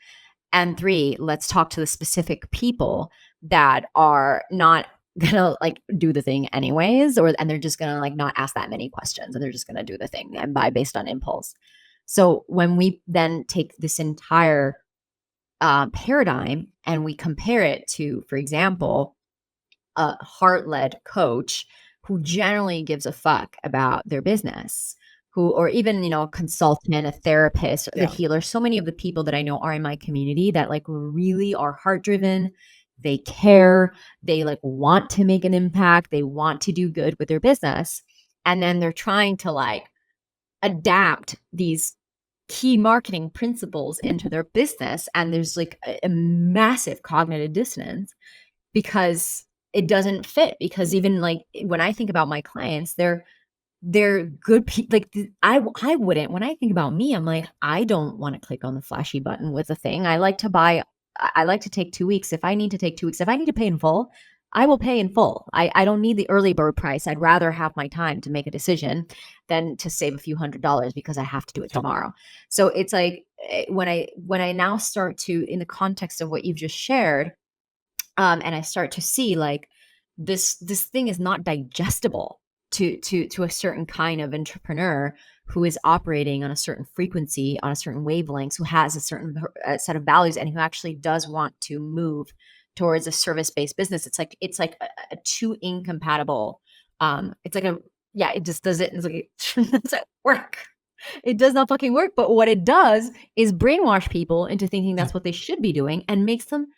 And three, let's talk to the specific people that are not gonna like do the thing anyways, and they're just gonna like not ask that many questions, and they're just gonna do the thing and buy based on impulse. So when we then take this entire paradigm and we compare it to, for example, a heart-led coach who generally gives a fuck about their business, who, or even, a consultant, a therapist, the healer. So many of the people that I know are in my community that like really are heart driven. They care. They like want to make an impact. They want to do good with their business. And then they're trying to like adapt these key marketing principles into their business. And there's like a massive cognitive dissonance because it doesn't fit. Because even like when I think about my clients, they're good people. Like I wouldn't, when I think about me, I'm like, I don't want to click on the flashy button with a thing. I like to take 2 weeks. If I need to take 2 weeks, if I need to pay in full, I will pay in full. I don't need the early bird price. I'd rather have my time to make a decision than to save a few $100s because I have to do it tomorrow. So it's like when I now start to, in the context of what you've just shared, and I start to see like this thing is not digestible to a certain kind of entrepreneur who is operating on a certain frequency, on a certain wavelength, who has a certain set of values, and who actually does want to move towards a service-based business. It's like a two incompatible. It's like it just does it. It's like it doesn't work. It does not fucking work. But what it does is brainwash people into thinking that's what they should be doing, and makes them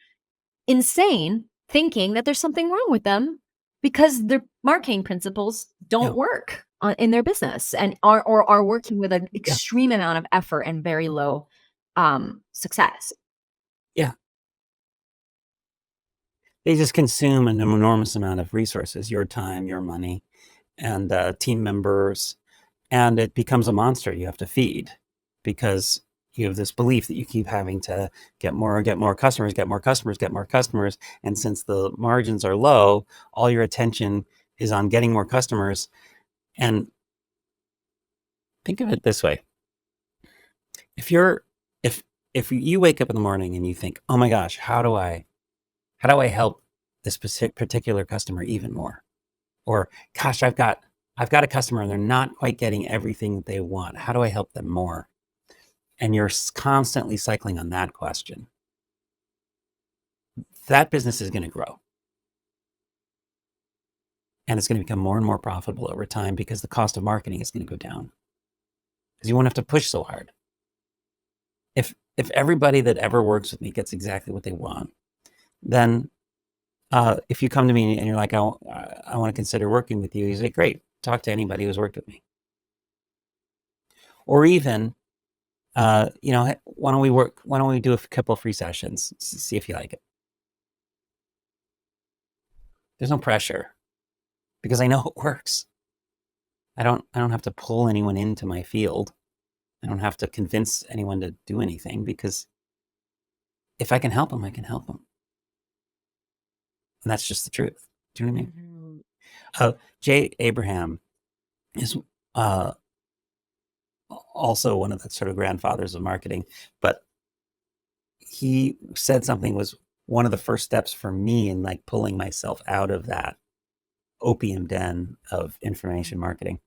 insane, thinking that there's something wrong with them because their marketing principles don't work in their business, and are working with an extreme amount of effort and very low success.
Yeah. They just consume an enormous amount of resources, your time, your money, and team members, and it becomes a monster you have to feed because you have this belief that you keep having to get more customers, get more customers, get more customers. And since the margins are low, all your attention is on getting more customers. And think of it this way. If you wake up in the morning and you think, oh my gosh, how do I help this particular customer even more? Or gosh, I've got a customer and they're not quite getting everything that they want. How do I help them more? And you're constantly cycling on that question. That business is going to grow. And it's going to become more and more profitable over time because the cost of marketing is going to go down. Because you won't have to push so hard. If everybody that ever works with me gets exactly what they want, then if you come to me and you're like, I want to consider working with you, you say, great, talk to anybody who's worked with me. Or even, why don't we do a couple of free sessions, see if you like it. There's no pressure because I know it works. I don't have to pull anyone into my field. I don't have to convince anyone to do anything because if I can help them, I can help them. And that's just the truth. Do you know what I mean? Jay Abraham is uh, also one of the sort of grandfathers of marketing, but he said something was one of the first steps for me in like pulling myself out of that opium den of information marketing.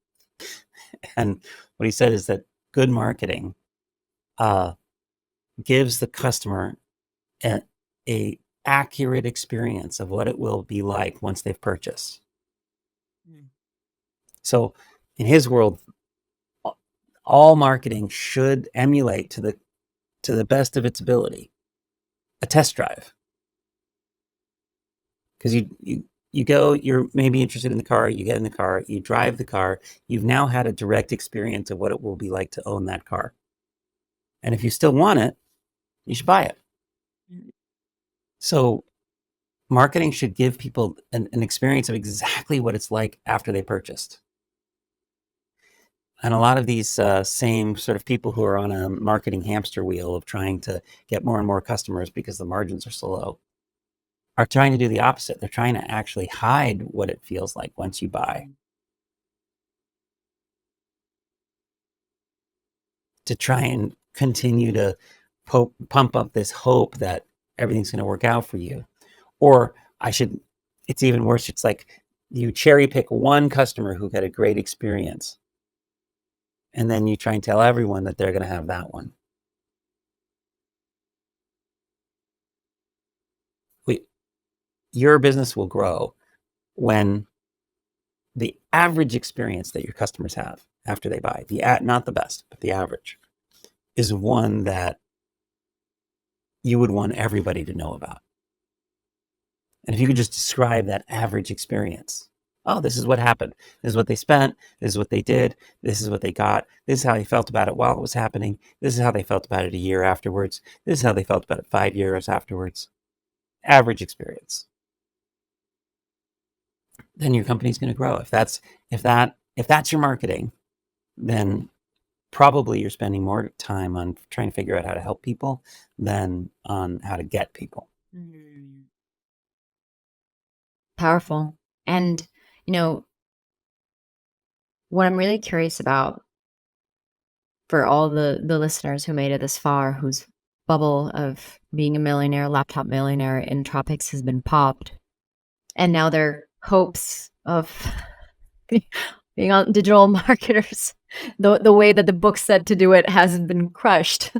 And what he said is that good marketing uh, gives the customer a accurate experience of what it will be like once they've purchased. So in his world, all marketing should emulate to the best of its ability a test drive. Because you go, you're maybe interested in the car, you get in the car, you drive the car, you've now had a direct experience of what it will be like to own that car. And if you still want it, you should buy it. So marketing should give people an experience of exactly what it's like after they purchased. And a lot of these same sort of people who are on a marketing hamster wheel of trying to get more and more customers because the margins are so low are trying to do the opposite. They're trying to actually hide what it feels like once you buy, to try and continue to pump up this hope that everything's going to work out for you. Or it's even worse. It's like you cherry pick one customer who got a great experience, and then you try and tell everyone that they're going to have that one. Your business will grow when the average experience that your customers have after they buy, not the best, but the average, is one that you would want everybody to know about. And if you could just describe that average experience, oh, this is what happened. This is what they spent. This is what they did. This is what they got. This is how they felt about it while it was happening. This is how they felt about it a year afterwards. This is how they felt about it 5 years afterwards. Average experience. Then your company's going to grow. If that's your marketing, then probably you're spending more time on trying to figure out how to help people than on how to get people.
Powerful. And, what I'm really curious about for all the listeners who made it this far, whose bubble of being a millionaire, laptop millionaire in tropics has been popped, and now their hopes of being on digital marketers, the way that the book said to do it, hasn't been crushed.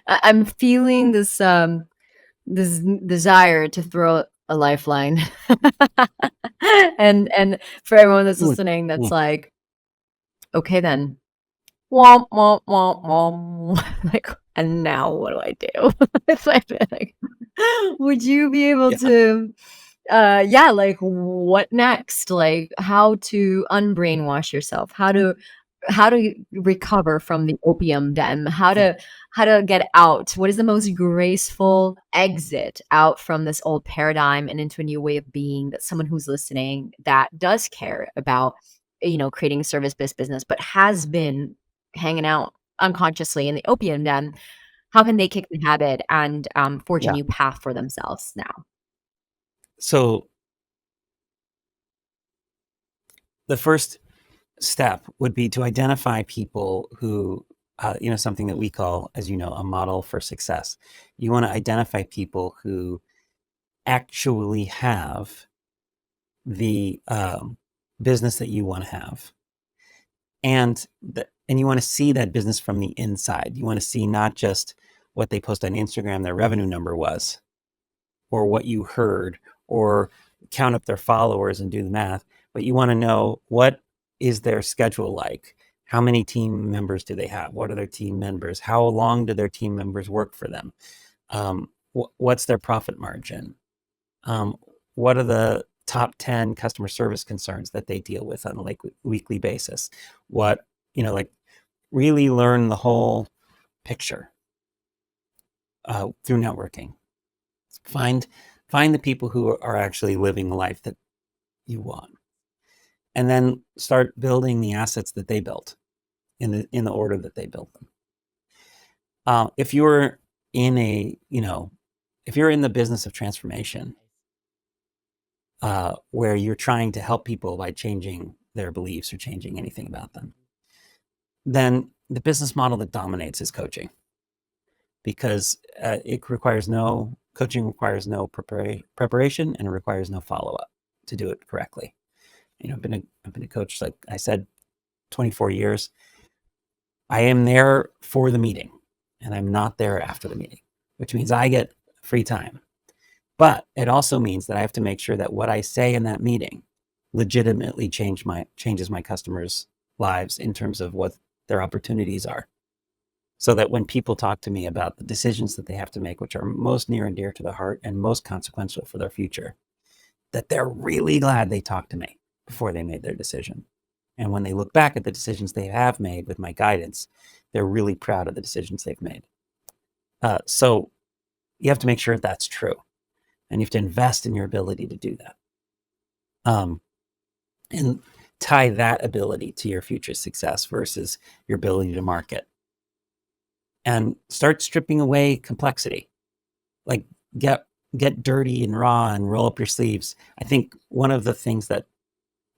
I'm feeling this this desire to throw a lifeline, and for everyone that's listening, that's like, okay, then, womp womp womp womp. Like, and now what do I do? It's like, would you be able to? Like, what next? Like, how to unbrainwash yourself? How to recover from the opium den? How to get out? What is the most graceful exit out from this old paradigm and into a new way of being, that someone who's listening that does care about, creating a service-based business, but has been hanging out unconsciously in the opium den, how can they kick the habit and forge a new path for themselves now?
So the first step would be to identify people who, something that we call, as you know, a model for success. You want to identify people who actually have the business that you want to have. And you want to see that business from the inside. You want to see not just what they post on Instagram, their revenue number was, or what you heard, or count up their followers and do the math, but you want to know, what is their schedule like? How many team members do they have? What are their team members? How long do their team members work for them? What's their profit margin? What are the top 10 customer service concerns that they deal with on a weekly basis? Really learn the whole picture through networking. Find the people who are actually living the life that you want, and then start building the assets that they built in the order that they built them. If you're in the business of transformation, where you're trying to help people by changing their beliefs or changing anything about them, then the business model that dominates is coaching, because coaching requires no preparation, and it requires no follow-up to do it correctly. I've been a coach, like I said, 24 years. I am there for the meeting, and I'm not there after the meeting, which means I get free time. But it also means that I have to make sure that what I say in that meeting legitimately changes my customers' lives in terms of what their opportunities are. So that when people talk to me about the decisions that they have to make, which are most near and dear to the heart and most consequential for their future, that they're really glad they talked to me before they made their decision. And when they look back at the decisions they have made with my guidance, they're really proud of the decisions they've made. So you have to make sure that's true. And you have to invest in your ability to do that. And tie that ability to your future success versus your ability to market. And start stripping away complexity. Like get dirty and raw and roll up your sleeves. I think one of the things that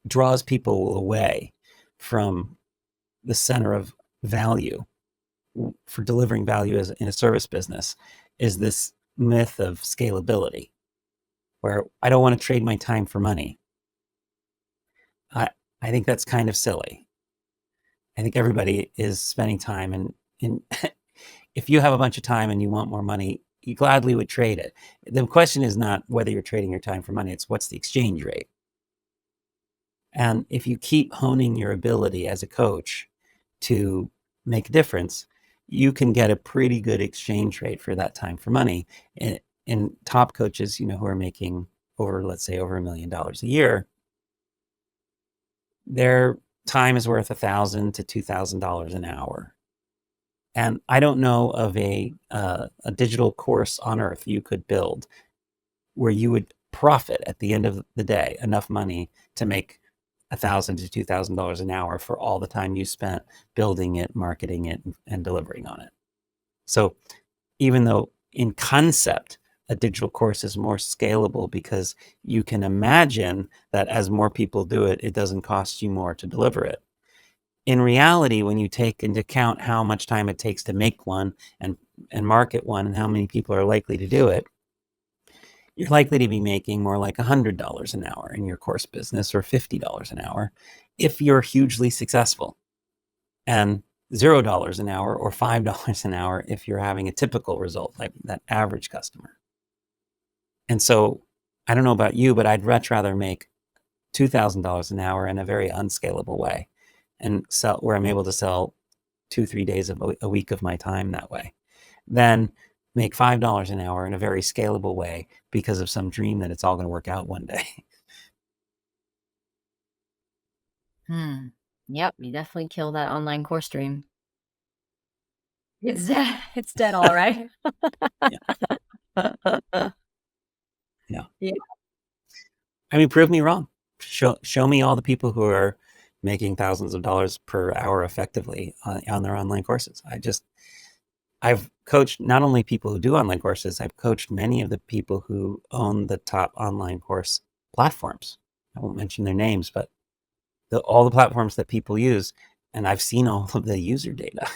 draws people away from the center of value for delivering value in a service business is this myth of scalability, where I don't want to trade my time for money. I think that's kind of silly. I think everybody is spending time, and if you have a bunch of time and you want more money, you gladly would trade it. The question is not whether you're trading your time for money, it's what's the exchange rate. And if you keep honing your ability as a coach to make a difference, you can get a pretty good exchange rate for that time for money. And top coaches, who are making let's say over $1 million a year, their time is worth $1,000 to $2,000 an hour. And I don't know of a digital course on earth you could build where you would profit at the end of the day enough money to make $1,000 to $2,000 an hour for all the time you spent building it, marketing it, and delivering on it. So even though in concept a digital course is more scalable because you can imagine that as more people do it, it doesn't cost you more to deliver it. In reality, when you take into account how much time it takes to make one and market one and how many people are likely to do it, you're likely to be making more like $100 an hour in your course business, or $50 an hour if you're hugely successful, and $0 an hour or $5 an hour if you're having a typical result, like that average customer. And so I don't know about you, but I'd much rather make $2,000 an hour in a very unscalable way and sell, where I'm able to sell 2-3 days of a week of my time that way, than make $5 an hour in a very scalable way because of some dream that it's all going to work out one day.
Yep, you definitely killed that online course dream. It's dead. It's dead, all right.
Yeah.
Yeah.
I mean, prove me wrong. Show me all the people who are making thousands of dollars per hour effectively on their online courses. I've coached not only people who do online courses, I've coached many of the people who own the top online course platforms. I won't mention their names, but all the platforms that people use, and I've seen all of the user data.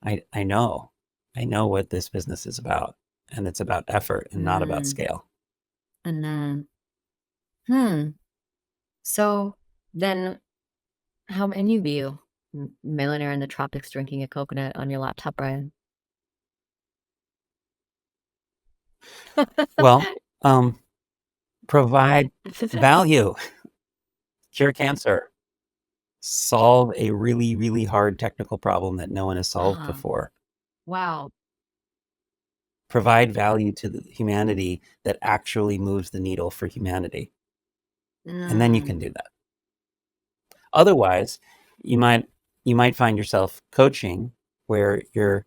I know what this business is about, and it's about effort and not about scale.
And then, so then how many of you, millionaire in the tropics drinking a coconut on your laptop, Bryan?
Well, provide value, cure cancer, solve a really, really hard technical problem that no one has solved before.
Wow.
Provide value to the humanity that actually moves the needle for humanity. And then you can do that. Otherwise, you might find yourself coaching where you're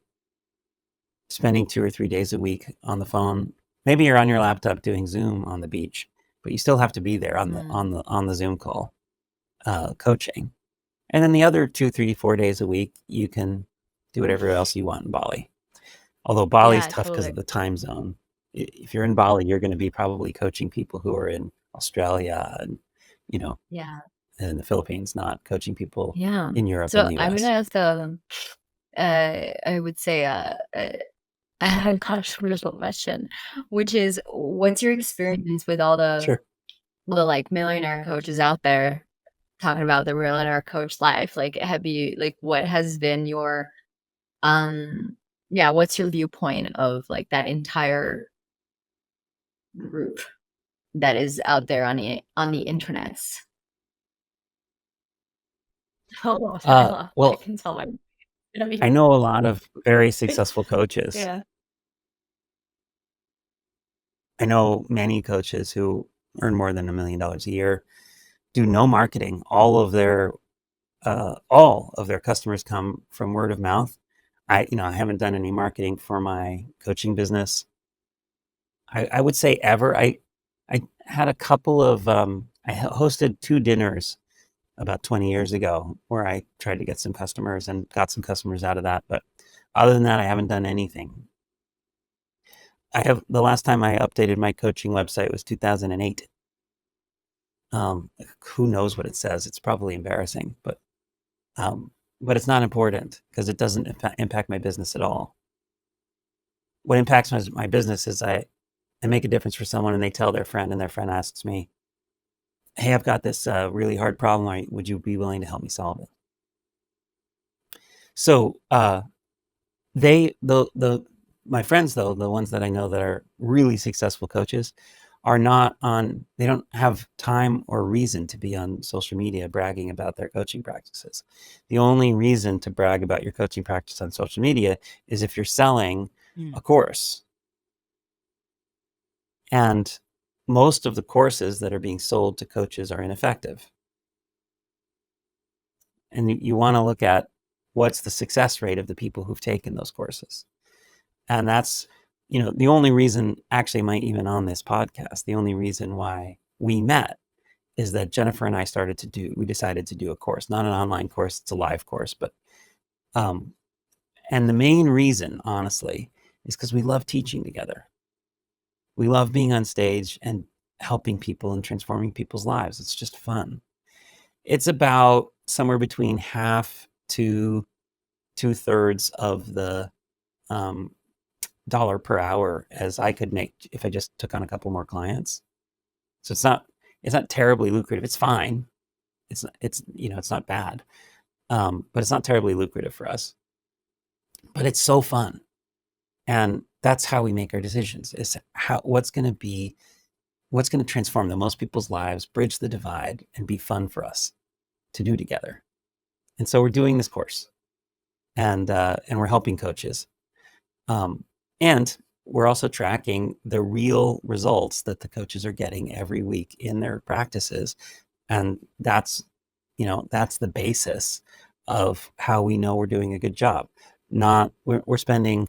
spending 2 or 3 days a week on the phone. Maybe you're on your laptop doing Zoom on the beach, but you still have to be there on the Zoom call, coaching. And then the other 2, 3, 4 days a week, you can do whatever else you want in Bali. Although Bali's tough because of the time zone. If you're in Bali, you're going to be probably coaching people who are in Australia and, you know,
Yeah.
in the Philippines, not coaching people
Yeah.
in Europe and
So
the
I'm gonna
US.
ask I would say a controversial question, which is what's your experience with all
Sure.
the like millionaire coaches out there talking about the millionaire coach life? Like have you like what has been your yeah, what's your viewpoint of like that entire group that is out there on the internets? Oh, I
Well,
can tell my
I know a lot of very successful coaches.
yeah.
I know many coaches who earn more than $1 million a year, do no marketing. All of their customers come from word of mouth. I haven't done any marketing for my coaching business. I would say ever. I had a couple of I hosted 2 dinners about 20 years ago where I tried to get some customers and got some customers out of that. But other than that, I haven't done anything. The last time I updated my coaching website was 2008. Um, who knows what it says? It's probably embarrassing, um, but it's not important because it doesn't impact my business at all. What impacts my business is I make a difference for someone and they tell their friend and their friend asks me, "Hey, I've got this really hard problem. Would you be willing to help me solve it?" So the my friends though, the ones that I know that are really successful coaches, are not on. They don't have time or reason to be on social media bragging about their coaching practices. The only reason to brag about your coaching practice on social media is if you're selling a
Mm.
course. And most of the courses that are being sold to coaches are ineffective. And you want to look at what's the success rate of the people who've taken those courses. And that's, the only reason, actually, am I even on this podcast? The only reason why we met is that Jennifer and I we decided to do a course, not an online course, it's a live course. Um, and the main reason, honestly, is because we love teaching together. We love being on stage and helping people and transforming people's lives. It's just fun. It's about somewhere between half to 2/3 of the um, dollar per hour as I could make if I just took on a couple more clients. So it's not terribly lucrative. It's fine. It's not bad, but it's not terribly lucrative for us. But it's so fun, and that's how we make our decisions. Is what's going to transform the most people's lives, bridge the divide, and be fun for us to do together. And so we're doing this course, and we're helping coaches, and we're also tracking the real results that the coaches are getting every week in their practices, and that's the basis of how we know we're doing a good job. Not we're spending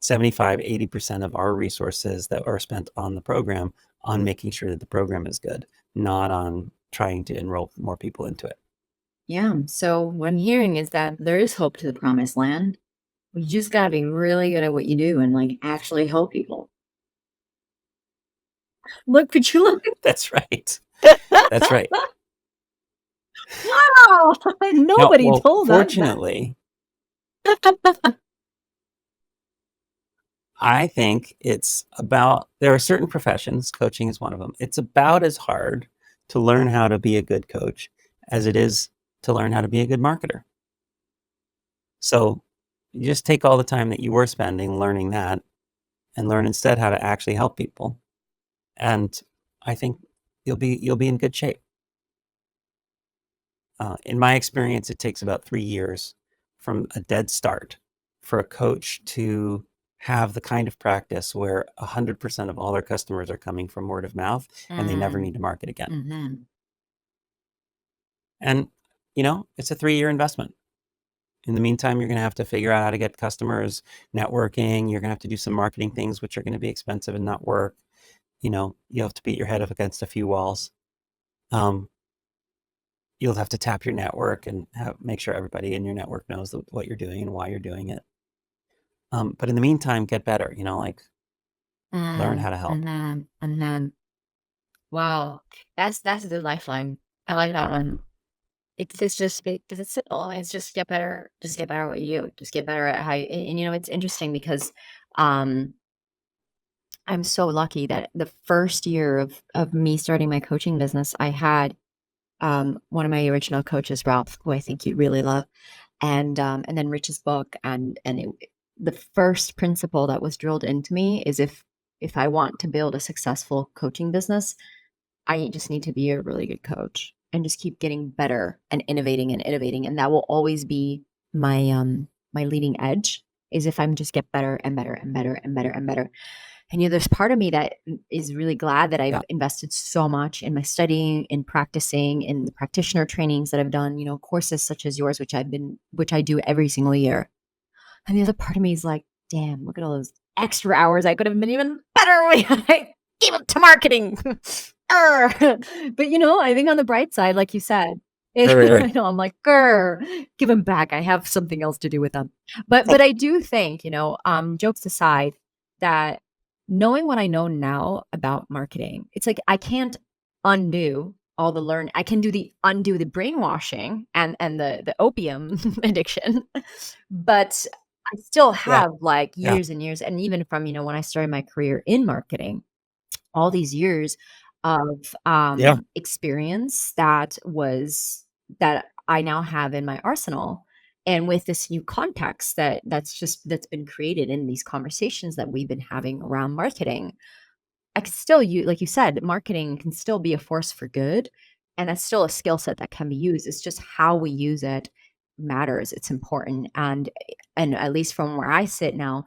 75-80% of our resources that are spent on the program on making sure that the program is good, not on trying to enroll more people into it.
Yeah. So what I'm hearing is that there is hope to the promised land. You just gotta be really good at what you do and like actually help people. Look what you look.
That's right. That's right.
Wow.
Now,
Nobody
well,
told us that.
fortunately, I think there are certain professions, coaching is one of them. It's about as hard to learn how to be a good coach as it is to learn how to be a good marketer. So you just take all the time that you were spending learning that and learn instead how to actually help people. And I think you'll be in good shape. In my experience, it takes about 3 years from a dead start for a coach to have the kind of practice where 100% of all their customers are coming from word of mouth and they never need to market again.
Mm-hmm.
And, it's a 3-year investment. In the meantime, you're going to have to figure out how to get customers, networking. You're going to have to do some marketing things, which are going to be expensive and not work. You have to beat your head up against a few walls. Um, you'll have to tap your network and make sure everybody in your network knows what you're doing and why you're doing it. But in the meantime, get better, like learn how to help.
And then Wow. That's a good lifeline. I like that one. It's just because it's just get better at you, just get better at how you, and it's interesting because um I'm so lucky that the first year of me starting my coaching business, I had one of my original coaches, Ralph, who I think you'd really love, and then Rich's book, the first principle that was drilled into me is if I want to build a successful coaching business, I just need to be a really good coach and just keep getting better and innovating, and that will always be my leading edge. Is if I'm just get better and better and better and better and better. And there's part of me that is really glad that
Yeah.
I've invested so much in my studying, in practicing, in the practitioner trainings that I've done, courses such as yours, which I do every single year. And the other part of me is like, damn, look at all those extra hours I could have been even better when I gave up to marketing. But I think on the bright side, like you said,
Right, right,
I
right.
know I'm like, grr, give them back. I have something else to do with them. But I do think, jokes aside, that knowing what I know now about marketing, it's like I can't undo all the learn. I can undo the brainwashing and the opium addiction, but I still
Yeah,
have like
yeah,
years and years, and even from when I started my career in marketing, all these years of
yeah.
experience that I now have in my arsenal. And with this new context that's been created in these conversations that we've been having around marketing, I could still use, like you said, marketing can still be a force for good. And that's still a skill set that can be used. It's just how we use it matters. It's important. And at least from where I sit now,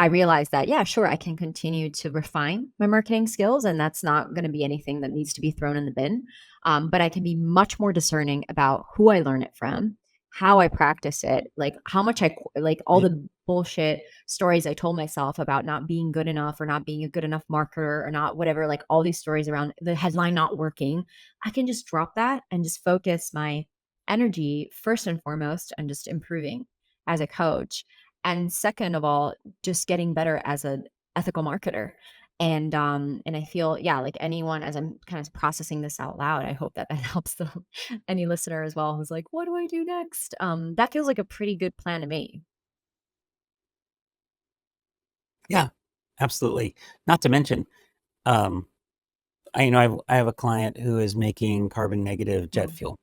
I realized that, yeah, sure, I can continue to refine my marketing skills, and that's not going to be anything that needs to be thrown in the bin. But I can be much more discerning about who I learn it from, how I practice it, like how much like all
Yeah.
the bullshit stories I told myself about not being good enough or not being a good enough marketer or not whatever, like all these stories around the headline not working. I can just drop that and just focus my energy first and foremost on just improving as a coach. And second of all, just getting better as an ethical marketer. And I feel, yeah, like anyone, as I'm kind of processing this out loud, I hope that that helps any listener as well who's like, what do I do next? That feels like a pretty good plan to me.
Yeah, absolutely. Not to mention, um, I have a client who is making carbon negative jet
Mm.
fuel.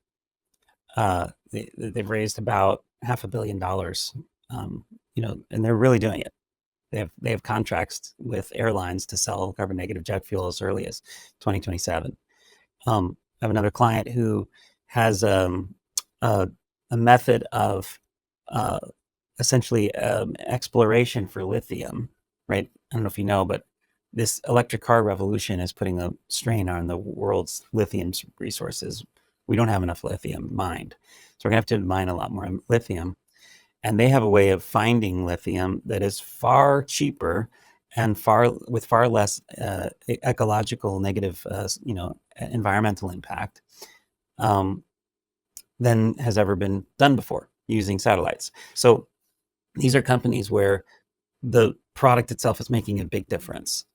They've raised about $500 million, and they're really doing it. They have contracts with airlines to sell carbon negative jet fuel as early as 2027. I have another client who has a, a method of uh, essentially exploration for lithium, right? I don't know if you know, but this electric car revolution is putting a strain on the world's lithium resources. We don't have enough lithium mined. So we're going to have to mine a lot more lithium. And they have a way of finding lithium that is far cheaper and far less ecological negative, environmental impact um, than has ever been done before using satellites. So these are companies where the product itself is making a big difference.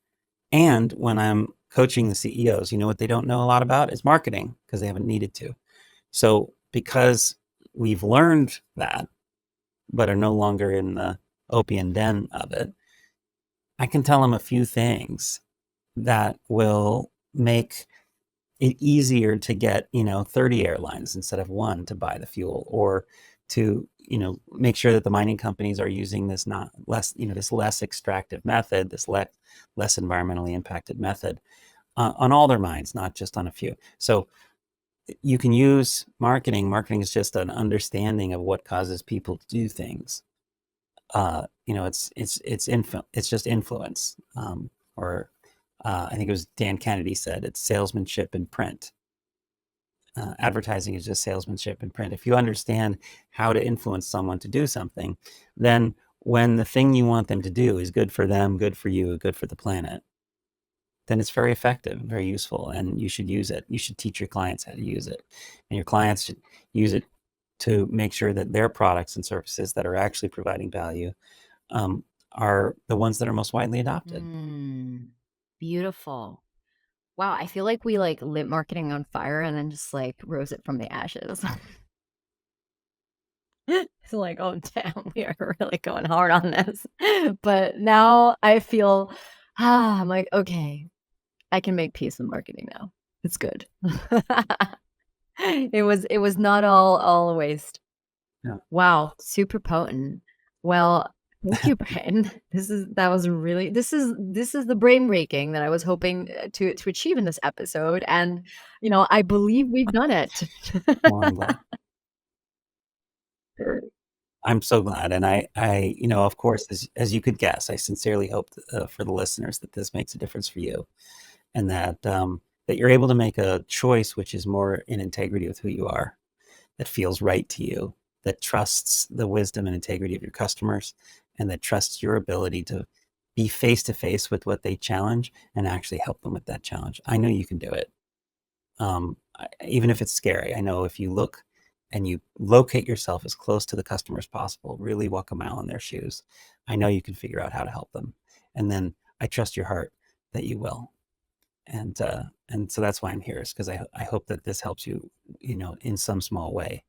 And when I'm coaching the CEOs, what they don't know a lot about is marketing because they haven't needed to. So because we've learned that, but are no longer in the opium den of it, I can tell them a few things that will make it easier to get 30 airlines instead of one to buy the fuel, or to make sure that the mining companies are using this not less this less extractive method, this less environmentally impacted method on all their mines, not just on a few. So you can use marketing is just an understanding of what causes people to do things. It's just influence, or I think it was Dan Kennedy said it's salesmanship in print. Advertising is just salesmanship in print. If you understand how to influence someone to do something, then when the thing you want them to do is good for them, good for you, good for the planet, then it's very effective, very useful, and you should use it. You should teach your clients how to use it, and your clients should use it to make sure that their products and services that are actually providing value are the ones that are most widely adopted.
Mm, beautiful. Wow, I feel like we like lit marketing on fire and then just like rose it from the ashes. It's like, oh damn, we are really going hard on this. But now I feel I'm like, okay, I can make peace with marketing now. It's good. It was not all a waste.
Yeah.
Wow, super potent. Well, thank you, Brian. This is the brain breaking that I was hoping to achieve in this episode, and I believe we've done it.
Well, I'm glad. I'm so glad, and of course, as you could guess, I sincerely hope for the listeners that this makes a difference for you, and that you're able to make a choice which is more in integrity with who you are, that feels right to you, that trusts the wisdom and integrity of your customers, and that trusts your ability to be face to face with what they challenge and actually help them with that challenge. I know you can do it. Even if it's scary, I know if you look and you locate yourself as close to the customer as possible, really walk a mile in their shoes, I know you can figure out how to help them. And then I trust your heart that you will. And so that's why I'm here, is because I hope that this helps you, in some small way,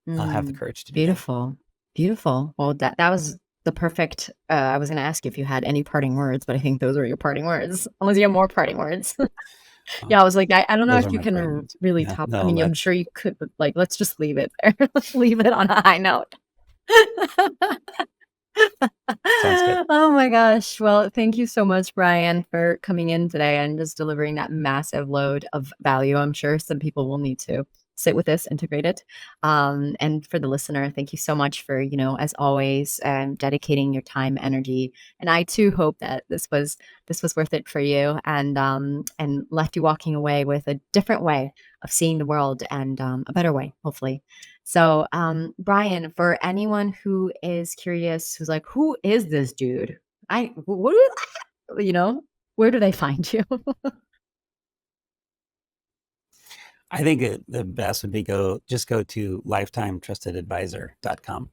have the courage to do that.
Beautiful. Beautiful. Well, that was the perfect, I was going to ask you if you had any parting words, but I think those were your parting words, unless you have more parting words. Yeah, I was like, I don't know
Those
if
are
you
my parting
can
words.
really
Yeah,
top. I
no,
mean, I'm sure you could, but like, let's just leave it there. Let's leave it on a high note.
sounds good.
Oh my gosh. Well, thank you so much, Brian, for coming in today and just delivering that massive load of value. I'm sure some people will need to sit with this, integrate it. And for the listener, thank you so much for, as always, dedicating your time, energy. And I too hope that this was worth it for you, and left you walking away with a different way of seeing the world, and a better way, hopefully. So, Brian, for anyone who is curious, who's like, who is this dude? What where do they find you?
I think the best would be go to lifetimetrustedadvisor.com.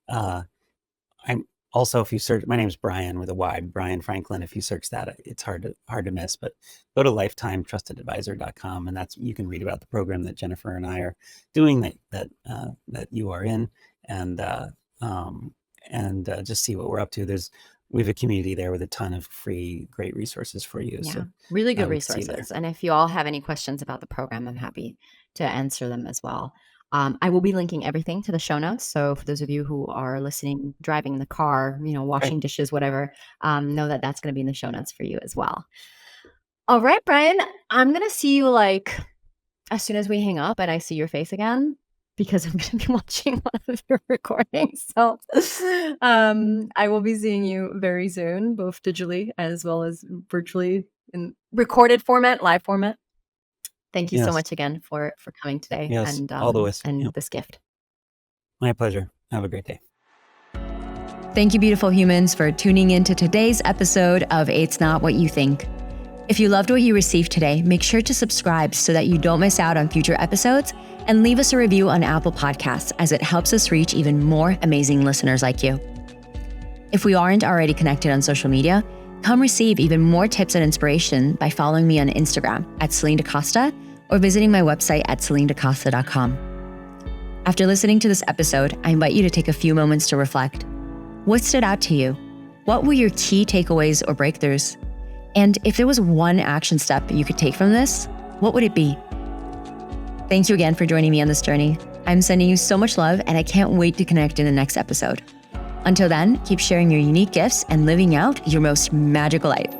I'm also, if you search, my name is Bryan with a Y, Bryan Franklin. If you search that, it's hard to miss. But go to lifetimetrustedadvisor.com, and you can read about the program that Jennifer and I are doing, that you are in, and just see what we're up to. We have a community there with a ton of free, great resources for you.
Yeah,
So
really good
we can see you there.
resources. And if you all have any questions about the program, I'm happy to answer them as well. I will be linking everything to the show notes. So for those of you who are listening, driving in the car, washing dishes, whatever, know that that's going to be in the show notes for you as well. All right, Brian, I'm going to see you like as soon as we hang up and I see your face again, because I'm going to be watching one of your recordings. So I will be seeing you very soon, both digitally as well as virtually in recorded format, live format. Thank you so
Yes.
much again for coming today,
Yes,
and
all the wisdom. Yep.
this gift.
My pleasure. Have a great day.
Thank you, beautiful humans, for tuning in to today's episode of It's Not What You Think. If you loved what you received today, make sure to subscribe so that you don't miss out on future episodes, and leave us a review on Apple Podcasts, as it helps us reach even more amazing listeners like you. If we aren't already connected on social media, come receive even more tips and inspiration by following me on Instagram at Celine DaCosta, or visiting my website at CelineDaCosta.com. After listening to this episode, I invite you to take a few moments to reflect. What stood out to you? What were your key takeaways or breakthroughs? And if there was one action step you could take from this, what would it be? Thank you again for joining me on this journey. I'm sending you so much love, and I can't wait to connect in the next episode. Until then, keep sharing your unique gifts and living out your most magical life.